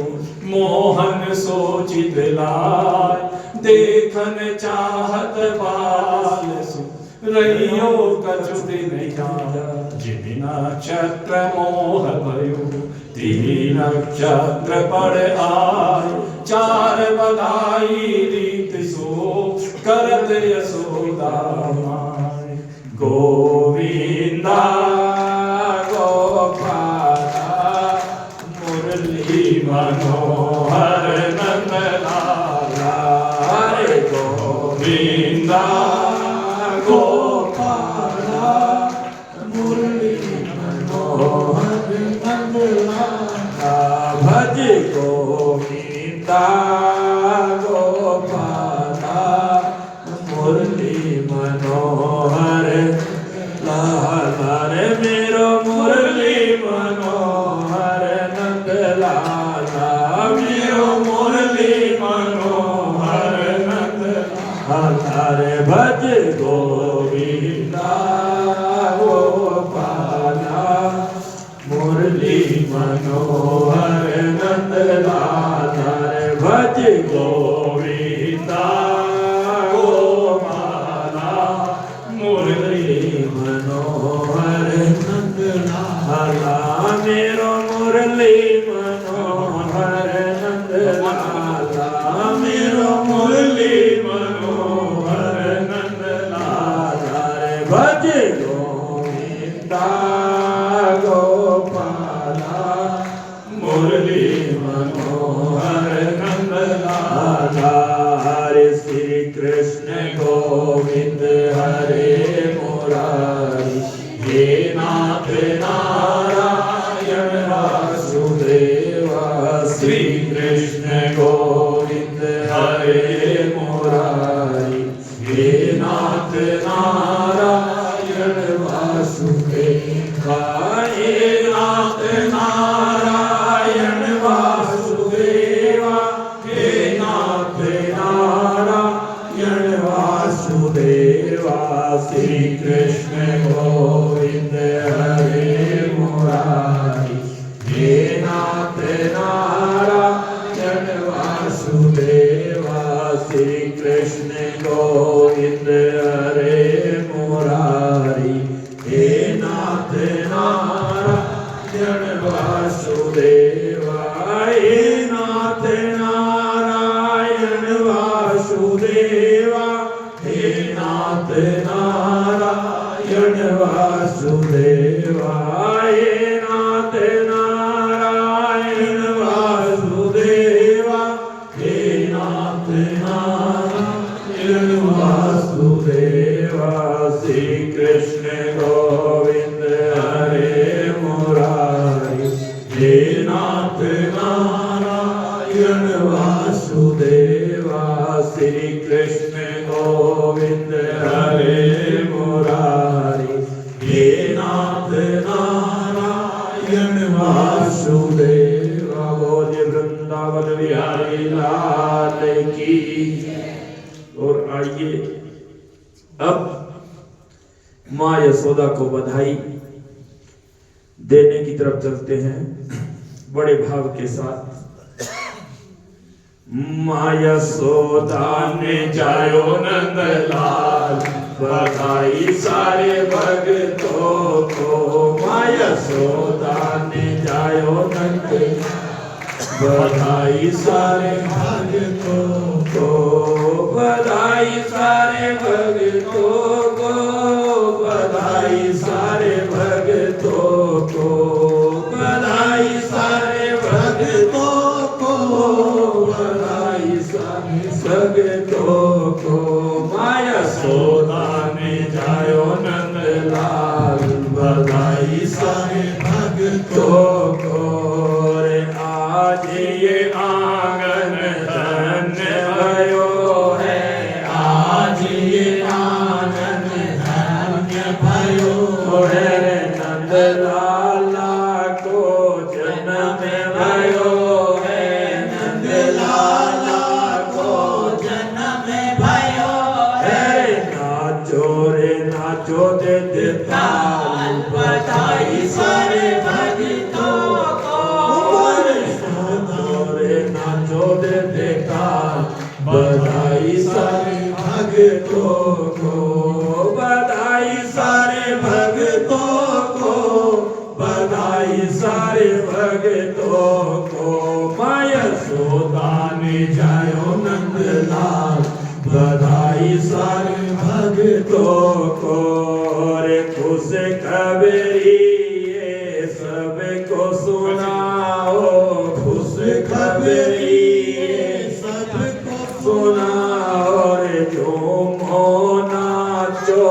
मोहन सोचित लाय देखन चाहत बाल सु रहियो कछु दिन जाया जिन नक्षत्र मोह भयो तीन नक्षत्र पड़ आय चार बधाई रीत सो करत यशोदा माय गोविंदा मनोहर नंद लाला हरे गोविंदा गोपाला मुरली मनोहर नंद लाला भज गोविंदा गोपाला मुरली मनोहर लाला रे मेरो मुरली मनोहर नंद लाला मेरो मुरली मनोहर नंद लाला रे भज गोविंदा गोपाला मुरली मनोहर नंद लाला रे भज गोविंदा गोपाला मुरली मनोहर नंद लाला मेरो मुरली मनोहर नंद लाला मेरो मुरली मनोहर नंद लाला रे भज गोविंदा गोपाला मुरली मनोहर नंद लाला हरे श्री कृष्ण गोविंद हरे मुरारी हे नाथ नारायण वासुदेवा श्री कृष्ण गोविंद हरे मुरारी हे नाथ नारायण वासुदेवा हे नाथ नारायण मुरारी, हे नाथ नारायण वासुदेवा, श्री कृष्ण गोविंद हरे मुरारी, हे नाथ नारायण वासुदेवा। बोले वृंदावन बिहारी लाल की। और आइए अब माँ यशोदा को बधाई देने की तरफ चलते हैं बड़े भाव के साथ। माँ यशोदा ने जायो नंदलाल, बधाई सारे भक्तों को। माँ यशोदा ने जायो नंदलाल, बधाई सारे भक्तों को, बधाई सारे भक्तों को, बधाई सारे भक्तों को, बधाई सारे भक्तों को, बधाई सारे भक्तों को। माँ यशोदा ने जायो नंदलाल, बधाई सारे भक्तों को। आज ये आंगन धन्य भयो है, आज ये आंगन धन्य भयो है। नंदलाला को जन्म भयो है, नंदलाला को जन्म भयो है। नाचो रे नाचो दे ताल, बधाई सारे भक्तों को। नाचो दे ताल, बधाई सारे भक्तों को, बधाई सारे भक्तों को, बधाई सारे भक्तों को। माँ यशोदा ने जायो नंदलाल, बधाई सारे भक्तों को। रे खुश खबरी ये सबको सुनाओ, खुश खबरी ये सबको सुनाओ। रे झूमो नाचो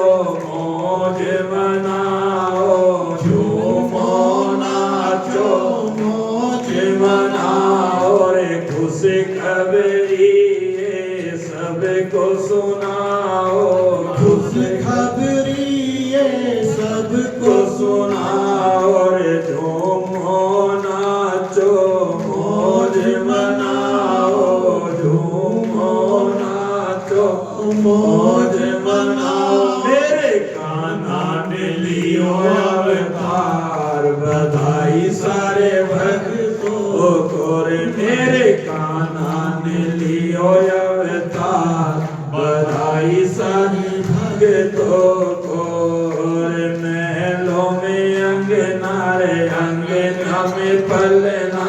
मौज मनाओ, झूमो नाचो मौज मनाओ। रे खुश खबरी ये सबको सुनाओ, खुश खबरी ये सबको सुनाओ। रे झूमो नाचो मौज मनाओ, झूमो नाचो मौज मनाओ। मेरे कान्हा ने लियो अवतार, बधाई सारे भक्तों को। रे मेरे कान्हा ने लियो अवतार, बधाई सारे भक्तों को। रे महलों में अंगना रे अंगना में पलना,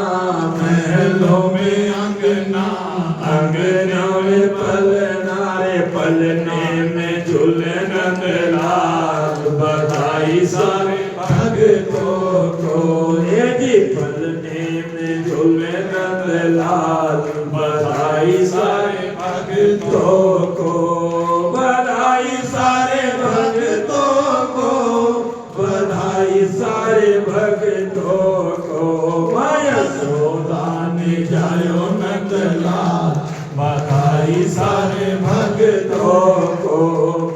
महलों में अंगना अंगना में पलना। रे पलने में झूले नंदलाल, बधाई सारे भक्तों को। ये जी पलने में झूले नंदलाल, बधाई सारे भक्तों को, बधाई सारे भक्तों को, बधाई सारे भक्तों